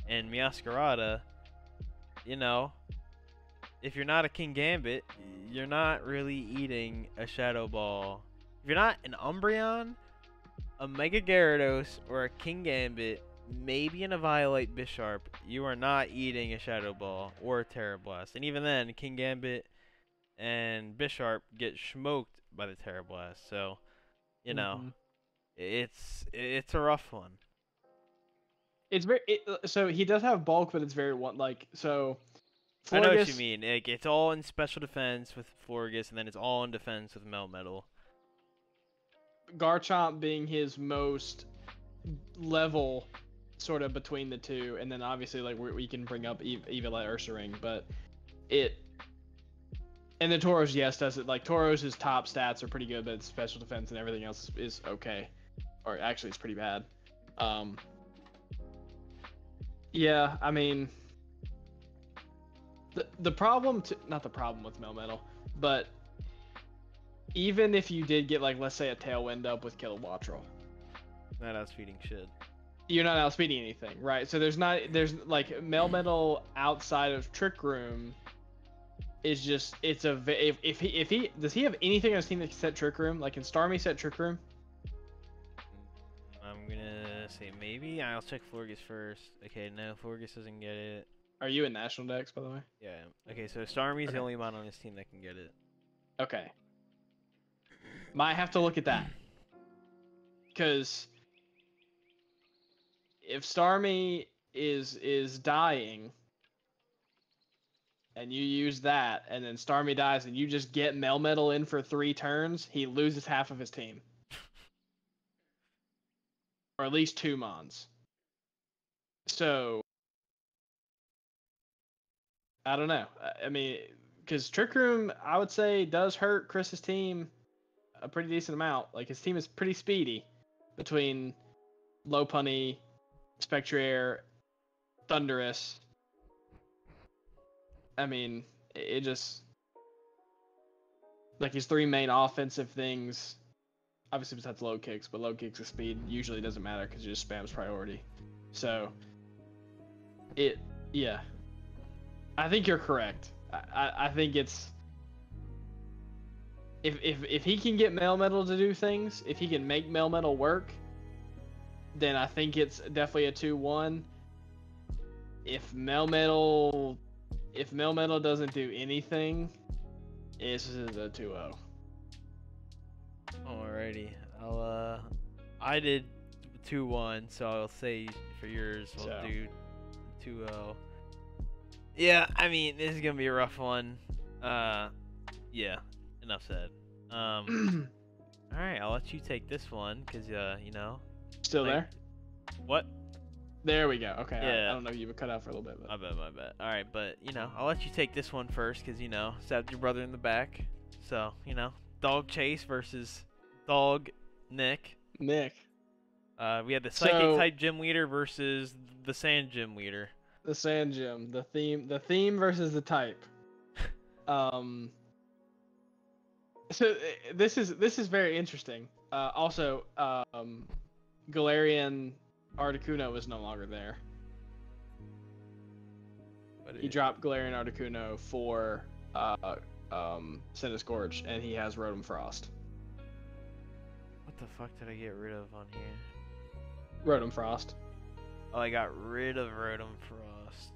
and Meowscarada. If you're not a King Gambit, you're not really eating a Shadow Ball. If you're not an Umbreon, a Mega Gyarados, or a King Gambit, maybe in a Violite Bisharp, you are not eating a Shadow Ball or a Terra Blast. And even then, King Gambit and Bisharp get smoked by the Terra Blast. So, it's a rough one. So he does have bulk, but it's very so. Florges, I know what you mean. It's all in special defense with Florges, and then it's all in defense with Melmetal. Garchomp being his most level, sort of between the two, and then obviously like we can bring up Eviolite Ursaring, but and the Tauros, yes, does it. Like, Tauros' top stats are pretty good, but its special defense and everything else is okay, or actually it's pretty bad. Yeah, I mean, the problem not the problem with Melmetal, but even if you did get, like, let's say a Tailwind up with Kilowattrel, not outspeeding shit. You're not outspeeding anything, right? So there's like Melmetal outside of Trick Room is just, if he does he have anything on his team that can set Trick Room? Like, can Starmie set Trick Room? I'm gonna say maybe. I'll check Florges first. Okay, no, Florges doesn't get it. Are you in National Dex, by the way? Yeah. Okay, so Starmie's the only one on his team that can get it. Okay. Might have to look at that. Because if Starmie is dying, and you use that, and then Starmie dies, and you just get Melmetal in for 3 turns, he loses half of his team. Or at least 2 Mons. So, I don't know. I mean, because Trick Room, I would say, does hurt Chris's team a pretty decent amount. Like, his team is pretty speedy between Lopunny, Spectre Air, Thundurus. I mean, it just, like, his 3 main offensive things obviously besides low kicks, but low kicks with speed usually doesn't matter because it just spams priority. So yeah, I think you're correct. I think it's if he can get Melmetal to do things, if he can make Melmetal work, then I think it's definitely a 2-1. If Melmetal doesn't do anything, this is a 2-0. Alrighty. I did 2-1, so I'll say for yours we'll do 2-0. Yeah, I mean, this is gonna be a rough one. Yeah, enough said. Alright, I'll let you take this one, cause you know. Still there? What? There we go. Okay. Yeah. I don't know if you cut out for a little bit. But... My bad. Alright, but, you know, I'll let you take this one first, cause, you know, stabbed your brother in the back. So, you know, Dog Chase versus Dog Nick. We had the Psychic type gym leader versus the Sand gym leader. The Sand gym. The theme versus the type. So this is very interesting. Also, Galarian Articuno is no longer there. He dropped Galarian Articuno for Centiskorch, and he has Rotom Frost. What the fuck did I get rid of on here? Rotom Frost. Oh, I got rid of Rotom Frost.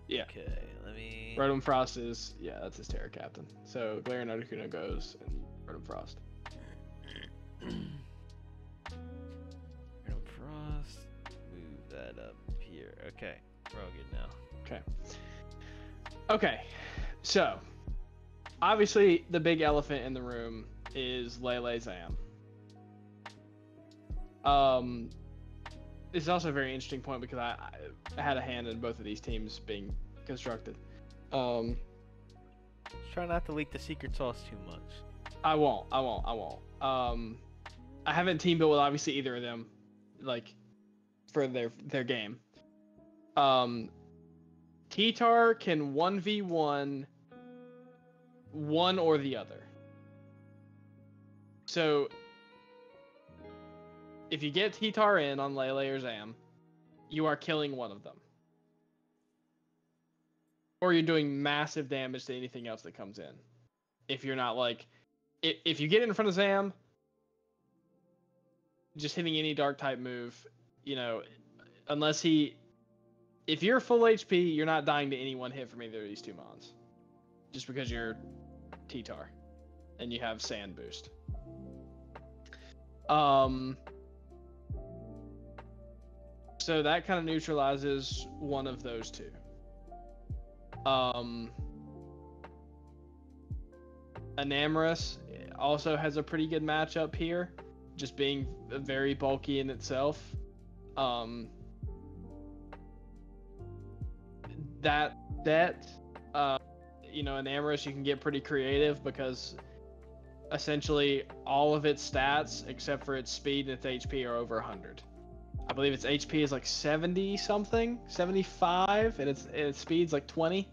Yeah. Okay, let me... Rotom Frost is... Yeah, that's his Terra Captain. So, Galarian Articuno goes, and Rotom Frost. Rotom Frost. Move that up here. Okay, we're all good now. Okay, so... Obviously, the big elephant in the room is Lele Zam. This is also a very interesting point because I had a hand in both of these teams being constructed. Try not to leak the secret sauce too much. I won't. I haven't team built with obviously either of them, like, for their game. T-Tar can 1v1 one or the other. So if you get T-Tar in on Lele or Zam, you are killing one of them. Or you're doing massive damage to anything else that comes in. If you're not like... If you get in front of Zam, just hitting any dark type move, you know, unless he... If you're full HP, you're not dying to any one hit from either of these two mons. Just because you're T-Tar. And you have Sand Boost. So that kind of neutralizes one of those two. Enamorus also has a pretty good matchup here, just being very bulky in itself. You know, Enamorus, you can get pretty creative because essentially all of its stats, except for its speed and its HP, are over 100. I believe its HP is like 70 something, 75, and its speed's like 20.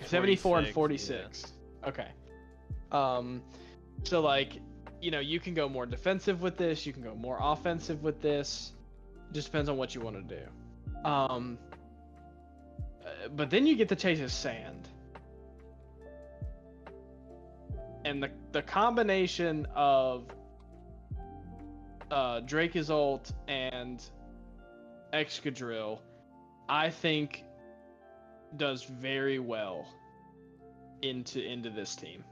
74 and 46. Yeah. Okay. So like, you know, you can go more defensive with this, you can go more offensive with this. It just depends on what you want to do. But then you get to chase his Sand. And the combination of Dracozolt and Excadrill, I think, does very well into this team.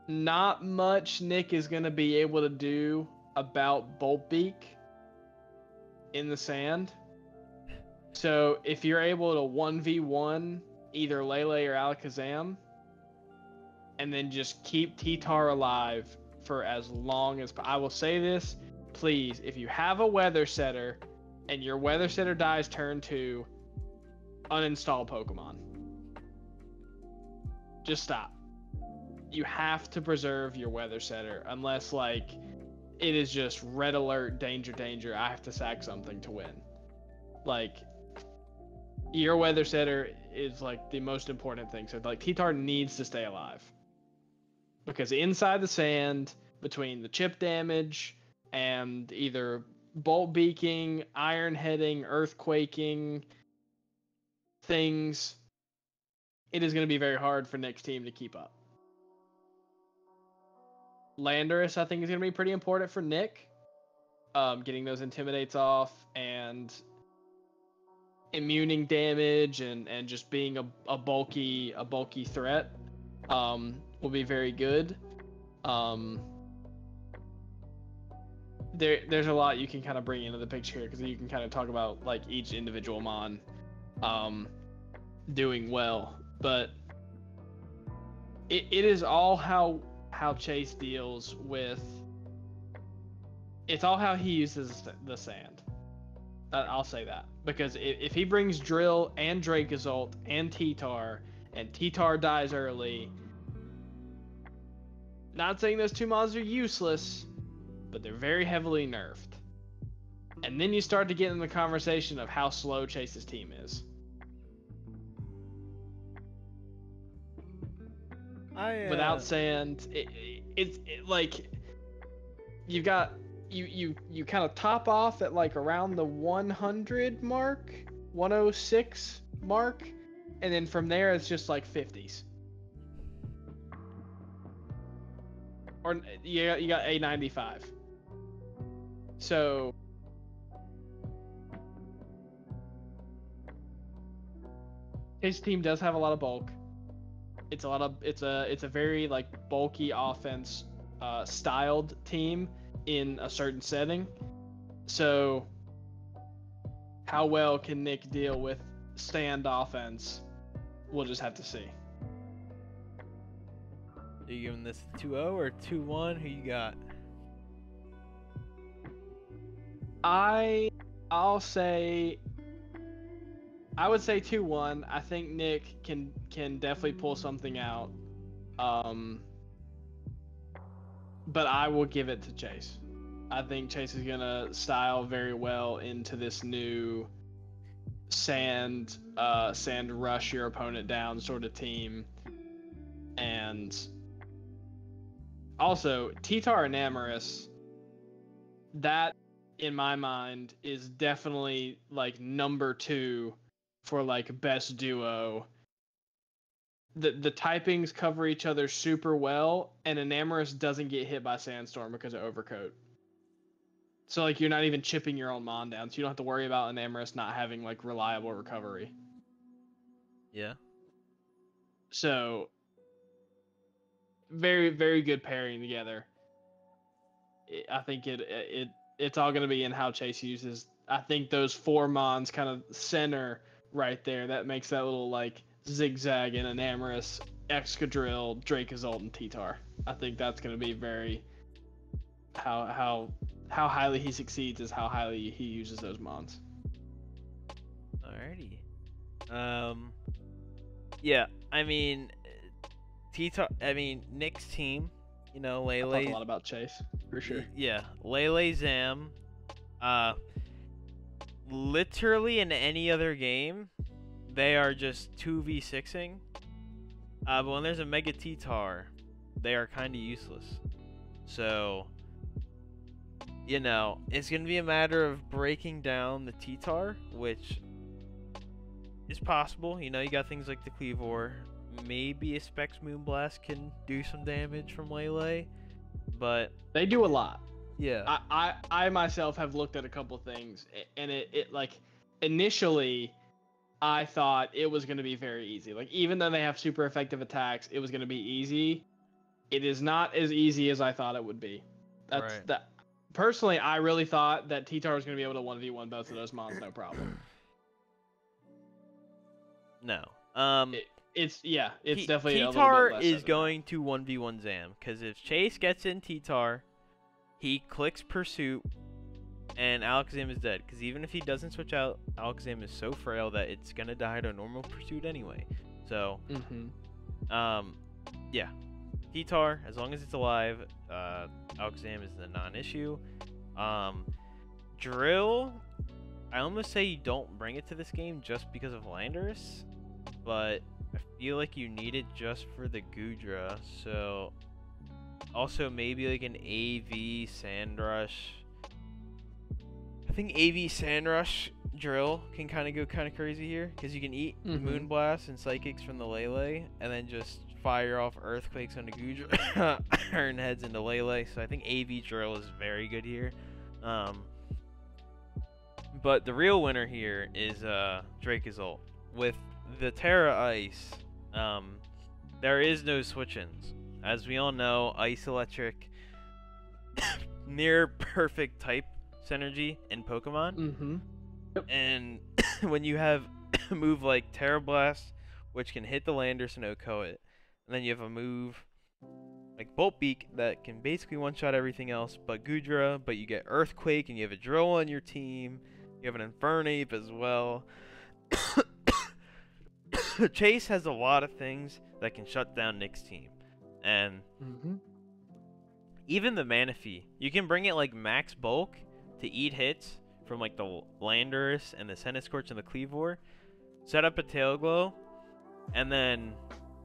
Not much Nick is going to be able to do about Boltbeak in the Sand. So if you're able to 1v1 either Lele or Alakazam, and then just keep T-Tar alive for as long as... I will say this, please, if you have a Weather Setter and your Weather Setter dies turn 2, uninstall Pokemon. Just stop. You have to preserve your Weather Setter unless, like, it is just red alert, danger, danger, I have to sack something to win. Like, your Weather Setter is, like, the most important thing. So, like, T-Tar needs to stay alive. Because inside the sand, between the chip damage and either bolt beaking, iron heading, earthquaking things, it is going to be very hard for Nick's team to keep up. Landorus, I think, is going to be pretty important for Nick. Getting those intimidates off and immuning damage and just being a bulky threat will be very good. There's a lot you can kind of bring into the picture here because you can kind of talk about like each individual mon doing well, but it is all how Chase deals with. It's all how he uses the sand. I'll say that. Because if he brings Drill and Dracozolt and T-Tar, and T-Tar dies early, not saying those two mons are useless, but they're very heavily nerfed. And then you start to get in the conversation of how slow Chase's team is. Without sand, it's like you've got you kind of top off at like around the 100 mark, 106 mark, and then from there it's just like 50s. Or you got A95. So his team does have a lot of bulk. It's a very like bulky offense styled team in a certain setting. So how well can Nick deal with stand offense? We'll just have to see. Are you giving this 2-0 or 2-1? Who you got? I'll say I would say 2-1. I think Nick can definitely pull something out. But I will give it to Chase. I think Chase is gonna style very well into this new sand rush your opponent down sort of team. And also T-Tar and Amorous, that in my mind is definitely like number 2 for like best duo. The typings cover each other super well, and Enamorous doesn't get hit by Sandstorm because of Overcoat. So like you're not even chipping your own mon down, so you don't have to worry about Enamorous not having like reliable recovery. Yeah. So very, very good pairing together. I think it's all going to be in how Chase uses. I think those 4 mons kind of center right there. That makes that little like zigzag and Enamorous, Excadrill, Dracozolt, and T-Tar. I think that's going to be very how highly he succeeds is how highly he uses those mons. Alrighty. Yeah, I mean, Nick's team, you know, Lele. I talk a lot about Chase, for sure. Yeah, Lele, Zam. Literally in any other game, they are just 2v6ing. But when there's a Mega T-Tar, they are kind of useless. So, you know, it's going to be a matter of breaking down the T-Tar, which is possible. You know, you got things like the Cleavor. Maybe a Specs Moonblast can do some damage from Lele, but they do a lot. Yeah. I myself have looked at a couple things, and it like initially I thought it was going to be very easy. Like even though they have super effective attacks, it was going to be easy. It is not as easy as I thought it would be. That's right. that. Personally, I really thought that T-Tar was going to be able to 1v1 both of those mons, no problem. No. It's definitely T-Tar is going to 1v1 Zam, because if Chase gets in T-Tar, he clicks Pursuit, and Alakazam is dead. Because even if he doesn't switch out, Alakazam is so frail that it's gonna die to a normal Pursuit anyway. So, yeah, T-Tar, as long as it's alive, Alakazam is the non-issue. Drill, I almost say you don't bring it to this game just because of Landorus, but I feel like you need it just for the Goodra, so Also, maybe like an AV Sandrush. I think AV Sandrush drill can kind of go kind of crazy here because you can eat Moonblast and Psychics from the Lele and then just fire off Earthquakes on the Goodra Iron Heads into Lele. So I think AV drill is very good here. But the real winner here is Dracozolt. With the Terra Ice, there is no switch-ins. As we all know, Ice Electric near perfect type synergy in Pokemon. Yep. And when you have a move like Terra Blast, which can hit the Landers and OHKO it, and then you have a move like Bolt Beak that can basically one-shot everything else but Goodra, but you get Earthquake and you have a Drill on your team. You have an Infernape as well. Chase has a lot of things that can shut down Nick's team. And even the Manaphy, you can bring it like max bulk to eat hits from like the Landorus and the Centiskorch and the Cleavor. Set up a Tail Glow, and then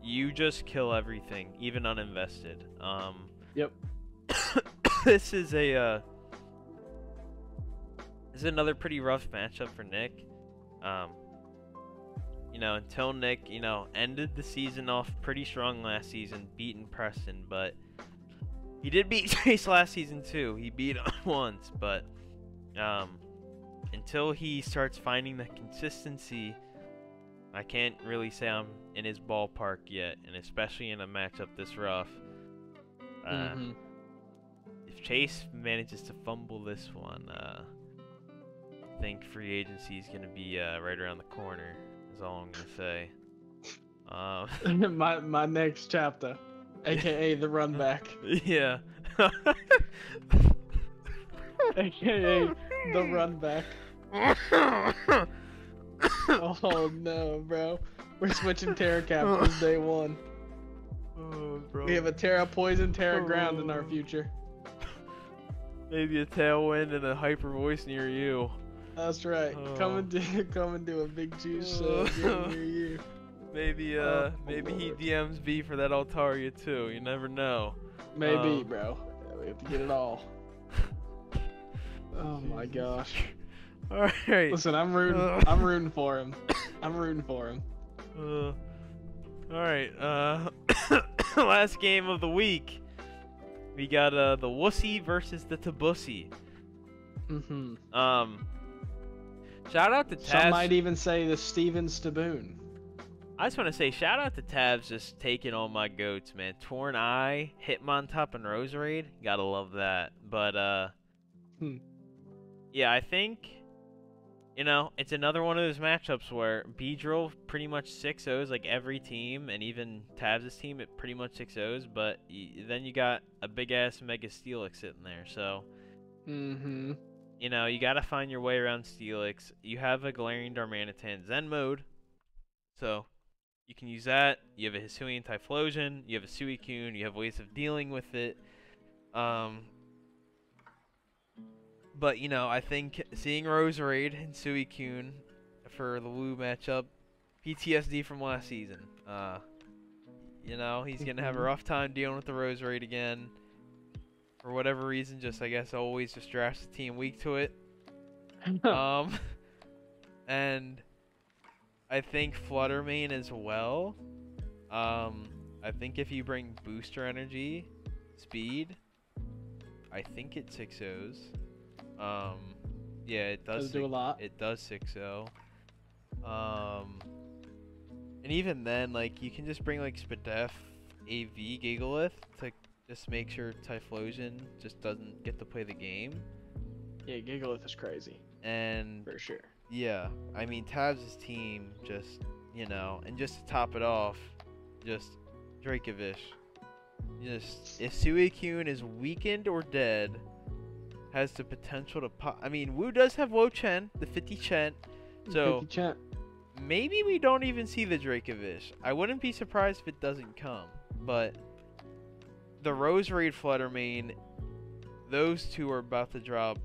you just kill everything, even uninvested. Yep. This is another pretty rough matchup for Nick. You know, until Nick, you know, ended the season off pretty strong last season, beating Preston, but he did beat Chase last season too. He beat him once, but until he starts finding the consistency, I can't really say I'm in his ballpark yet, and especially in a matchup this rough. If Chase manages to fumble this one, I think free agency is going to be right around the corner. Is all I'm gonna say. My next chapter, aka the run back. Yeah. AKA the run back. Oh no, bro. We're switching Terra Captains day one. Oh, bro. We have a Terra Poison, Terra Ground in our future. Maybe a Tailwind and a Hyper Voice near you. That's right. Come and do a big juice game near you. Maybe maybe he DMs B for that Altaria too. You never know. Maybe, bro. We have to get it all. Oh my gosh. All right. Listen, I'm rooting for him. I'm rooting for him. All right. Last game of the week. We got the Wussy versus the Tabussy. Shout out to Tabs. Some might even say the Steven Staboon. I just want to say shout out to Tabs just taking all my goats, man. Torn Eye, Hitmontop, and Roserade. Gotta love that. But yeah, I think, you know, it's another one of those matchups where Beedrill pretty much 6-0s like every team, and even Tabs' team it pretty much 6-0s, but then you got a big ass Mega Steelix sitting there, so you know, you gotta find your way around Steelix. You have a Galarian Darmanitan Zen mode, so you can use that. You have a Hisuian Typhlosion, you have a Suicune, you have ways of dealing with it. But, you know, I think seeing Roserade and Suicune for the Woo matchup, PTSD from last season. You know, he's going to have a rough time dealing with the Roserade again. For whatever reason, just, I guess, always just drafts the team weak to it. And I think Fluttermane as well. I think if you bring Booster Energy, Speed, I think it 6-0s. Yeah, it does do a lot. It does 6-0. And even then, like, you can just bring like Spadef, AV, Gigalith to just make sure Typhlosion just doesn't get to play the game. Yeah, Gigalith is crazy. And for sure. Yeah, I mean Tabs' team just, you know, and just to top it off, just Dracovish. Just if Suicune is weakened or dead, has the potential to pop. I mean, Wu does have Wo-Chen, the 50 Chent, so 50 Chent. Maybe we don't even see the Dracovish. I wouldn't be surprised if it doesn't come, but the Roserade Fluttermane, those two are about to drop.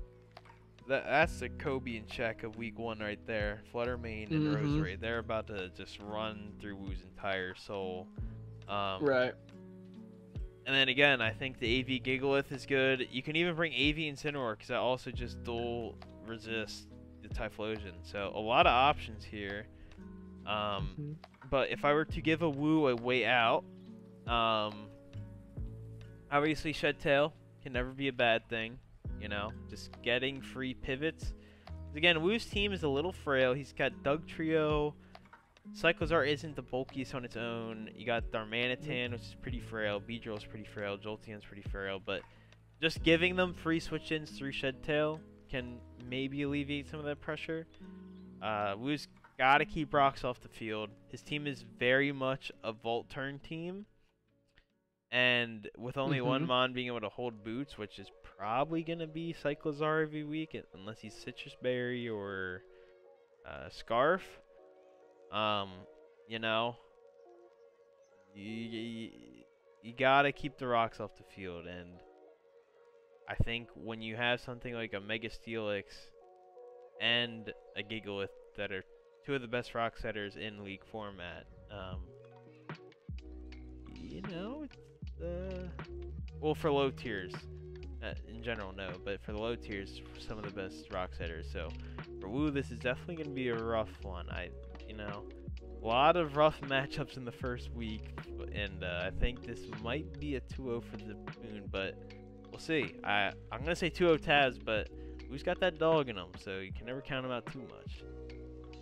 That's the Kobe and check of week 1 right there. Fluttermane and Roserade, they're about to just run through Wu's entire soul. Right. And then again, I think the AV Gigalith is good. You can even bring AV Incineroar because I also just dual resist the Typhlosion. So a lot of options here. But if I were to give a Woo a way out, obviously Shed Tail can never be a bad thing. You know, just getting free pivots. Again, Woo's team is a little frail. He's got Doug Trio. Cyclozar isn't the bulkiest on its own. You got Darmanitan, which is pretty frail. Beedrill's pretty frail. Jolteon's pretty frail. But just giving them free switch-ins through Shed Tail can maybe alleviate some of that pressure. Woo's got to keep rocks off the field. His team is very much a Volt Turn team. And with only one Mon being able to hold boots, which is probably going to be Cyclozar every week, unless he's Citrus Berry or Scarf. You know, you gotta keep the rocks off the field, and I think when you have something like a Mega Steelix and a Gigalith that are two of the best rock setters in League format, you know, it's, well, for low tiers, in general, no, but for the low tiers, some of the best rock setters. So for Woo, this is definitely gonna be a rough one. You know, a lot of rough matchups in the first week, and I think this might be a 2-0 for the Moon, but we'll see. I'm gonna say 2-0 Taz, but Woo's got that dog in him, so you can never count him out too much.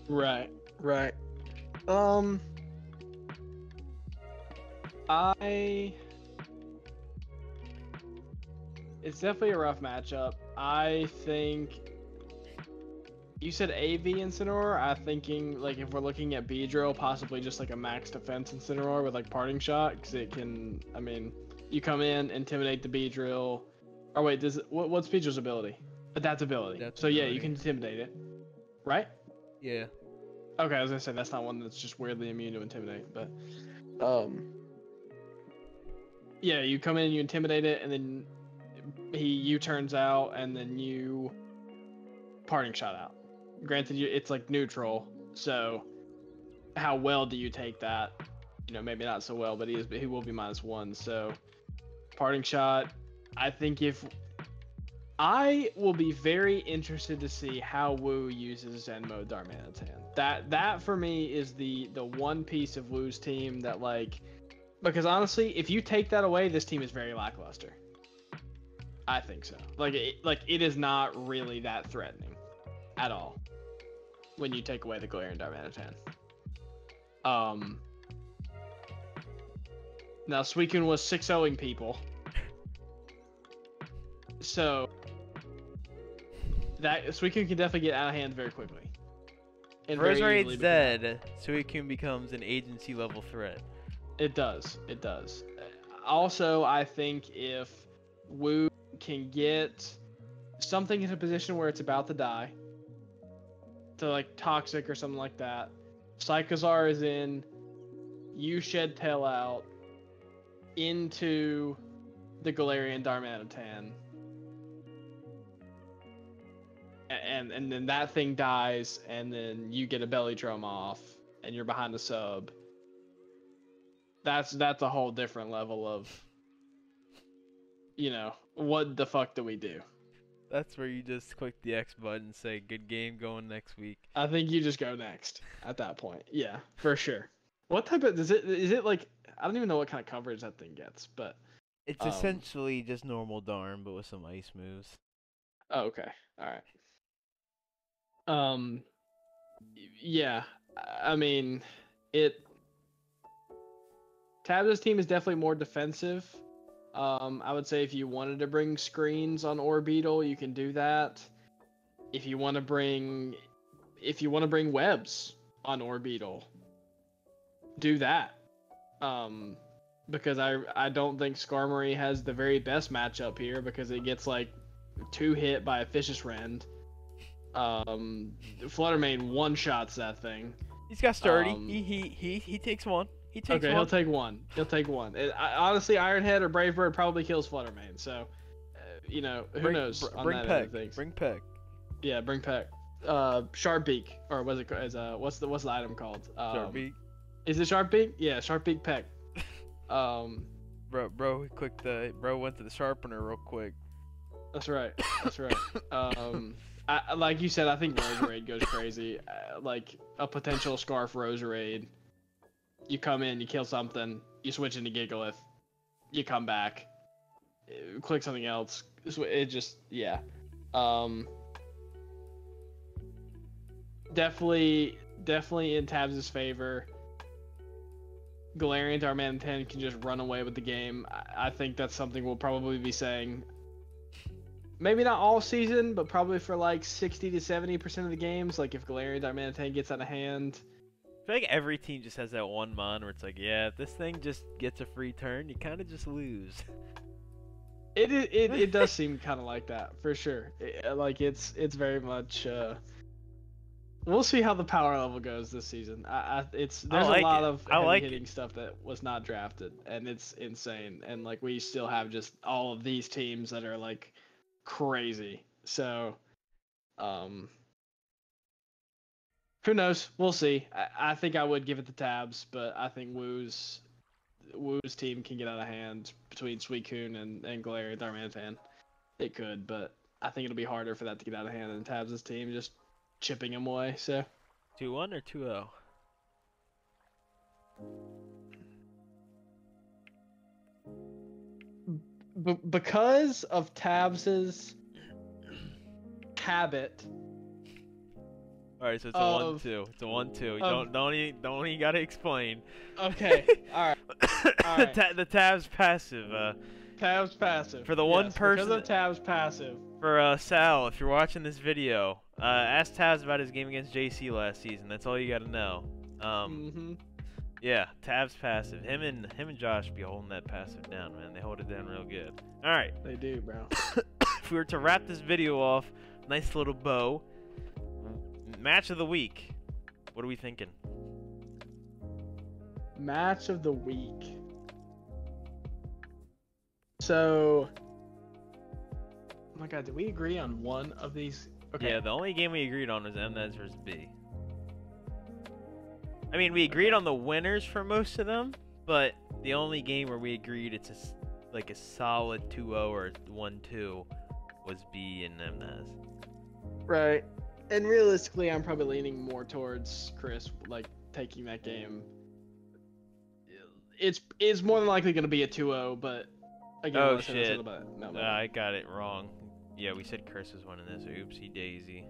Right. It's definitely a rough matchup. I think you said AV Incineroar. I'm thinking, like, if we're looking at Beedrill, possibly just like a max defense Incineroar with like Parting Shot, because it can. I mean, you come in, intimidate the Beedrill. Or wait, what's Beedrill's ability? Adaptability. So yeah, you can intimidate it, right? Yeah. Okay, I was gonna say that's not one that's just weirdly immune to intimidate, but yeah, you come in, you intimidate it, and then he U-turns out, and then you Parting Shot out. Granted, it's like neutral, so how well do you take that? You know, maybe not so well, but he will be -1. So Parting Shot. I think I will be very interested to see how Woo uses Zen mode Darmanitan. That for me is the one piece of Woo's team that, like, because honestly, if you take that away, this team is very lackluster. I think so. Like it is not really that threatening at all when you take away the Galarian Darmanitan. Now Suicune was 6-0ing people, so that Suicune can definitely get out of hand very quickly. And Roserade's dead, Suicune becomes an agency level threat. It does. Also, I think if Woo can get something in a position where it's about to die, to like Toxic or something like that, Cyclozar is in, you Shed Tail out into the Galarian Darmanitan, and then that thing dies, and then you get a Belly Drum off, and you're behind the sub. That's a whole different level of, you know, what the fuck do we do? That's where you just click the X button and say, good game going next week. I think you just go next at that point. Yeah, for sure. What type of, is it like, I don't even know what kind of coverage that thing gets, but. It's essentially just normal Darm, but with some ice moves. Oh, okay. Alright. Yeah, I mean, Tabs' team is definitely more defensive. I would say if you wanted to bring screens on Orbeetle, you can do that. If you want to bring webs on Orbeetle, do that. Because I don't think Skarmory has the very best matchup here, because it gets like 2 hit by a Vicious Rend. Fluttermane one-shots that thing. He's got sturdy. He takes one. Okay, he'll take one. Honestly, Ironhead or Brave Bird probably kills Fluttermane. So, you know, who knows on bring that Peck. end of things. Bring Peck. Yeah, bring Peck. Sharpbeak, or what's the item called? Sharpbeak. Is it Sharpbeak? Yeah, Sharpbeak Peck. Bro went to the sharpener real quick. That's right. That's right. Like you said, I think Roserade goes crazy. Like a potential Scarf Roserade. You come in, you kill something, you switch into Gigalith, you come back, click something else. It just, yeah. Definitely in Tabs' favor. Galarian Darmanitan can just run away with the game. I think that's something we'll probably be saying. Maybe not all season, but probably for like 60 to 70% of the games. Like if Galarian Darmanitan gets out of hand. I feel like every team just has that one mon where it's like, yeah, if this thing just gets a free turn, you kind of just lose. It does seem kind of like that for sure. It's very much. We'll see how the power level goes this season. There's a lot of heavy hitting stuff that was not drafted, and it's insane. And like we still have just all of these teams that are like crazy. So, who knows? We'll see. I think I would give it to Tabs, but I think Woo's team can get out of hand between Suicune and Galarian Darmanitan. It could, but I think it'll be harder for that to get out of hand than Tabs' team just chipping him away. So 2-1 or 2-0? Because of Tabs's habit. All right, so it's a 1-2. It's a 1-2. Don't even gotta explain. Okay. All right. The Tabs passive. Tabs passive. For the one person. Because of Tabs passive. For Sal, if you're watching this video, ask Tabs about his game against JC last season. That's all you gotta know. Yeah, Tabs passive. Him and Josh be holding that passive down, man. They hold it down real good. All right. They do, bro. If we were to wrap this video off, nice little bow. Match of the week. What are we thinking? Match of the week. So, oh my God, did we agree on one of these? Okay. Yeah, the only game we agreed on was MNES versus B. I mean, we agreed on the winners for most of them, but the only game where we agreed it's like a solid 2-0 or 1-2 was B and MNES. Right. And realistically, I'm probably leaning more towards Chris, like, taking that game. It's more than likely going to be a 2-0, but again, oh shit! No, I got it wrong. Yeah, we said Chris was winning this. Oopsie daisy.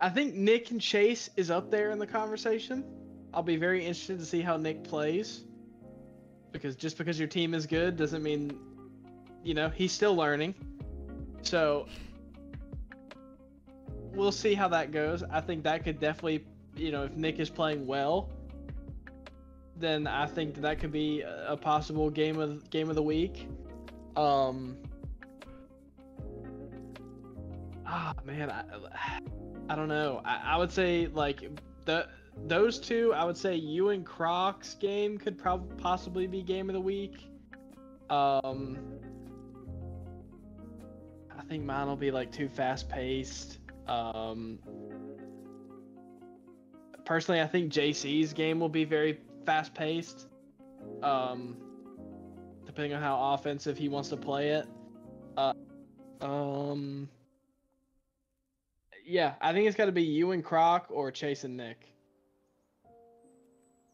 I think Nick and Chase is up there in the conversation. I'll be very interested to see how Nick plays. Because just because your team is good doesn't mean, you know, he's still learning. So we'll see how that goes. I think that could definitely, you know, if Nick is playing well, then I think that could be a possible game of the week. Man, I don't know. I would say like those two. I would say you and Croc's game could possibly be game of the week. I think mine will be like too fast paced. Personally, I think JC's game will be very fast paced. Depending on how offensive he wants to play it. Yeah, I think it's got to be you and Croc or Chase and Nick.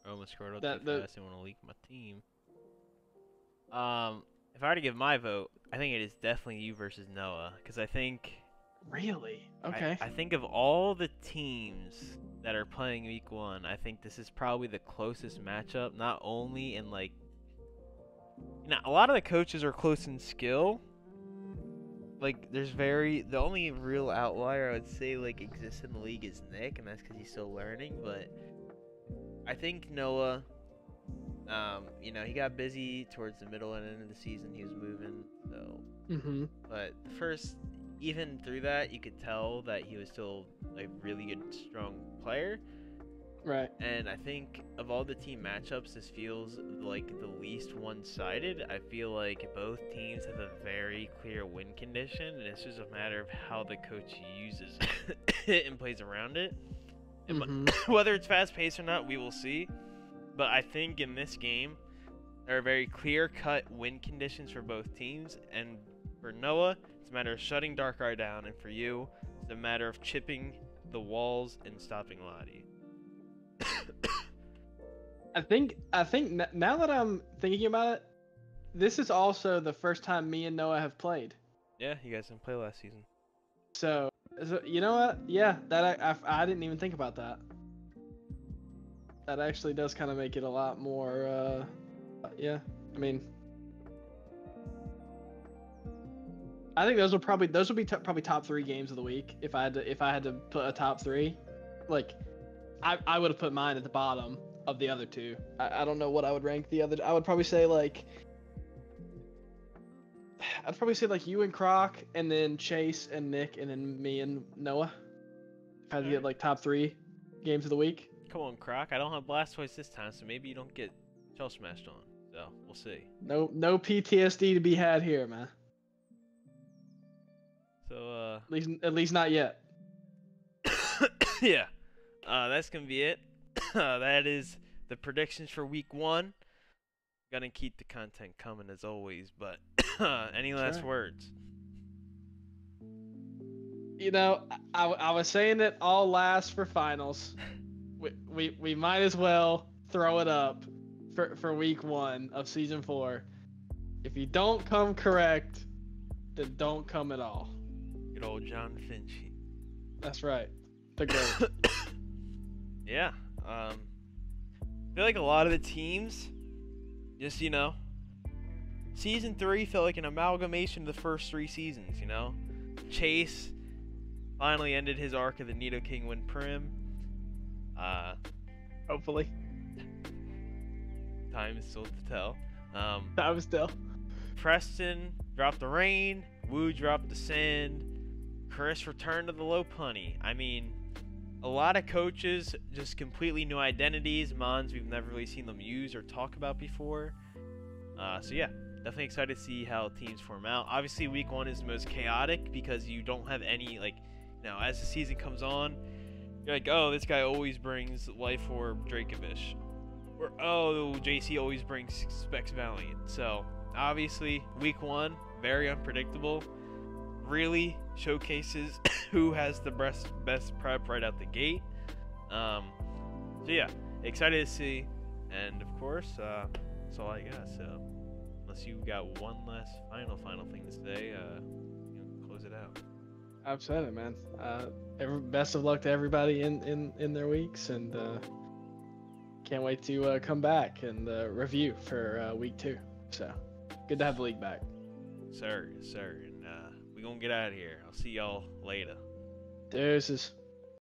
I almost scrolled up too fast. I want to leak my team. If I were to give my vote, I think it is definitely you versus Noah, because I think. Really? Okay. I think of all the teams that are playing week 1, I think this is probably the closest matchup. Not only in like, you know, a lot of the coaches are close in skill. Like, the only real outlier I would say like exists in the league is Nick, and that's because he's still learning. But I think Noah, you know, he got busy towards the middle and end of the season. He was moving, so. But even through that, you could tell that he was still a really good, strong player. Right. And I think of all the team matchups, this feels like the least one-sided. I feel like both teams have a very clear win condition, and it's just a matter of how the coach uses it and plays around it. Mm-hmm. Whether it's fast paced or not, we will see. But I think in this game, there are very clear-cut win conditions for both teams, and for Noah, it's a matter of shutting Darkrai down, and for you, it's a matter of chipping the walls and stopping Lottie. I think now that I'm thinking about it, this is also the first time me and Noah have played. Yeah, you guys didn't play last season. So you know what? Yeah, that I didn't even think about that. That actually does kind of make it a lot more. Yeah, I mean, I think those would be probably top 3 games of the week if I had to put a top 3. Like, I would have put mine at the bottom of the other 2. I don't know what I would rank the other. I would probably say like. I'd probably say like you and Croc, and then Chase and Nick, and then me and Noah. If I had to get like top 3 games of the week. Come on, Croc. I don't have Blastoise this time, so maybe you don't get shell smashed on. So we'll see. No PTSD to be had here, man. So at least not yet. yeah, that's gonna be it. That is the predictions for week 1. Gonna keep the content coming as always, but any last words? You know, I was saying it all last for finals. We might as well throw it up for week 1 of season 4. If you don't come correct, then don't come at all. Good old John Finchie. That's right. The GOAT. Yeah. I feel like a lot of the teams, just, you know, season 3 felt like an amalgamation of the first 3 seasons, you know? Chase finally ended his arc of the Nidoking win Prim. Hopefully. Time is still to tell. Time is still. Preston dropped the rain. Wu dropped the sand. Chris returned to the low punny. I mean, a lot of coaches just completely new identities. Mons we've never really seen them use or talk about before. So yeah, definitely excited to see how teams form out. Obviously, week 1 is the most chaotic because you don't have any, like, you know, as the season comes on, you're like, oh, this guy always brings Life Orb Dracovish. Or, oh, JC always brings Specs Valiant. So, obviously, week 1, very unpredictable. Really showcases who has the best prep right out the gate. So, yeah, excited to see. And, of course, that's all I got. So, unless you got one last final thing to say, you know, close it out. I've said it, man. Best of luck to everybody in their weeks, and can't wait to come back and review for week 2. So good to have the league back. Sir, and we gonna get out of here. I'll see y'all later. Deuces.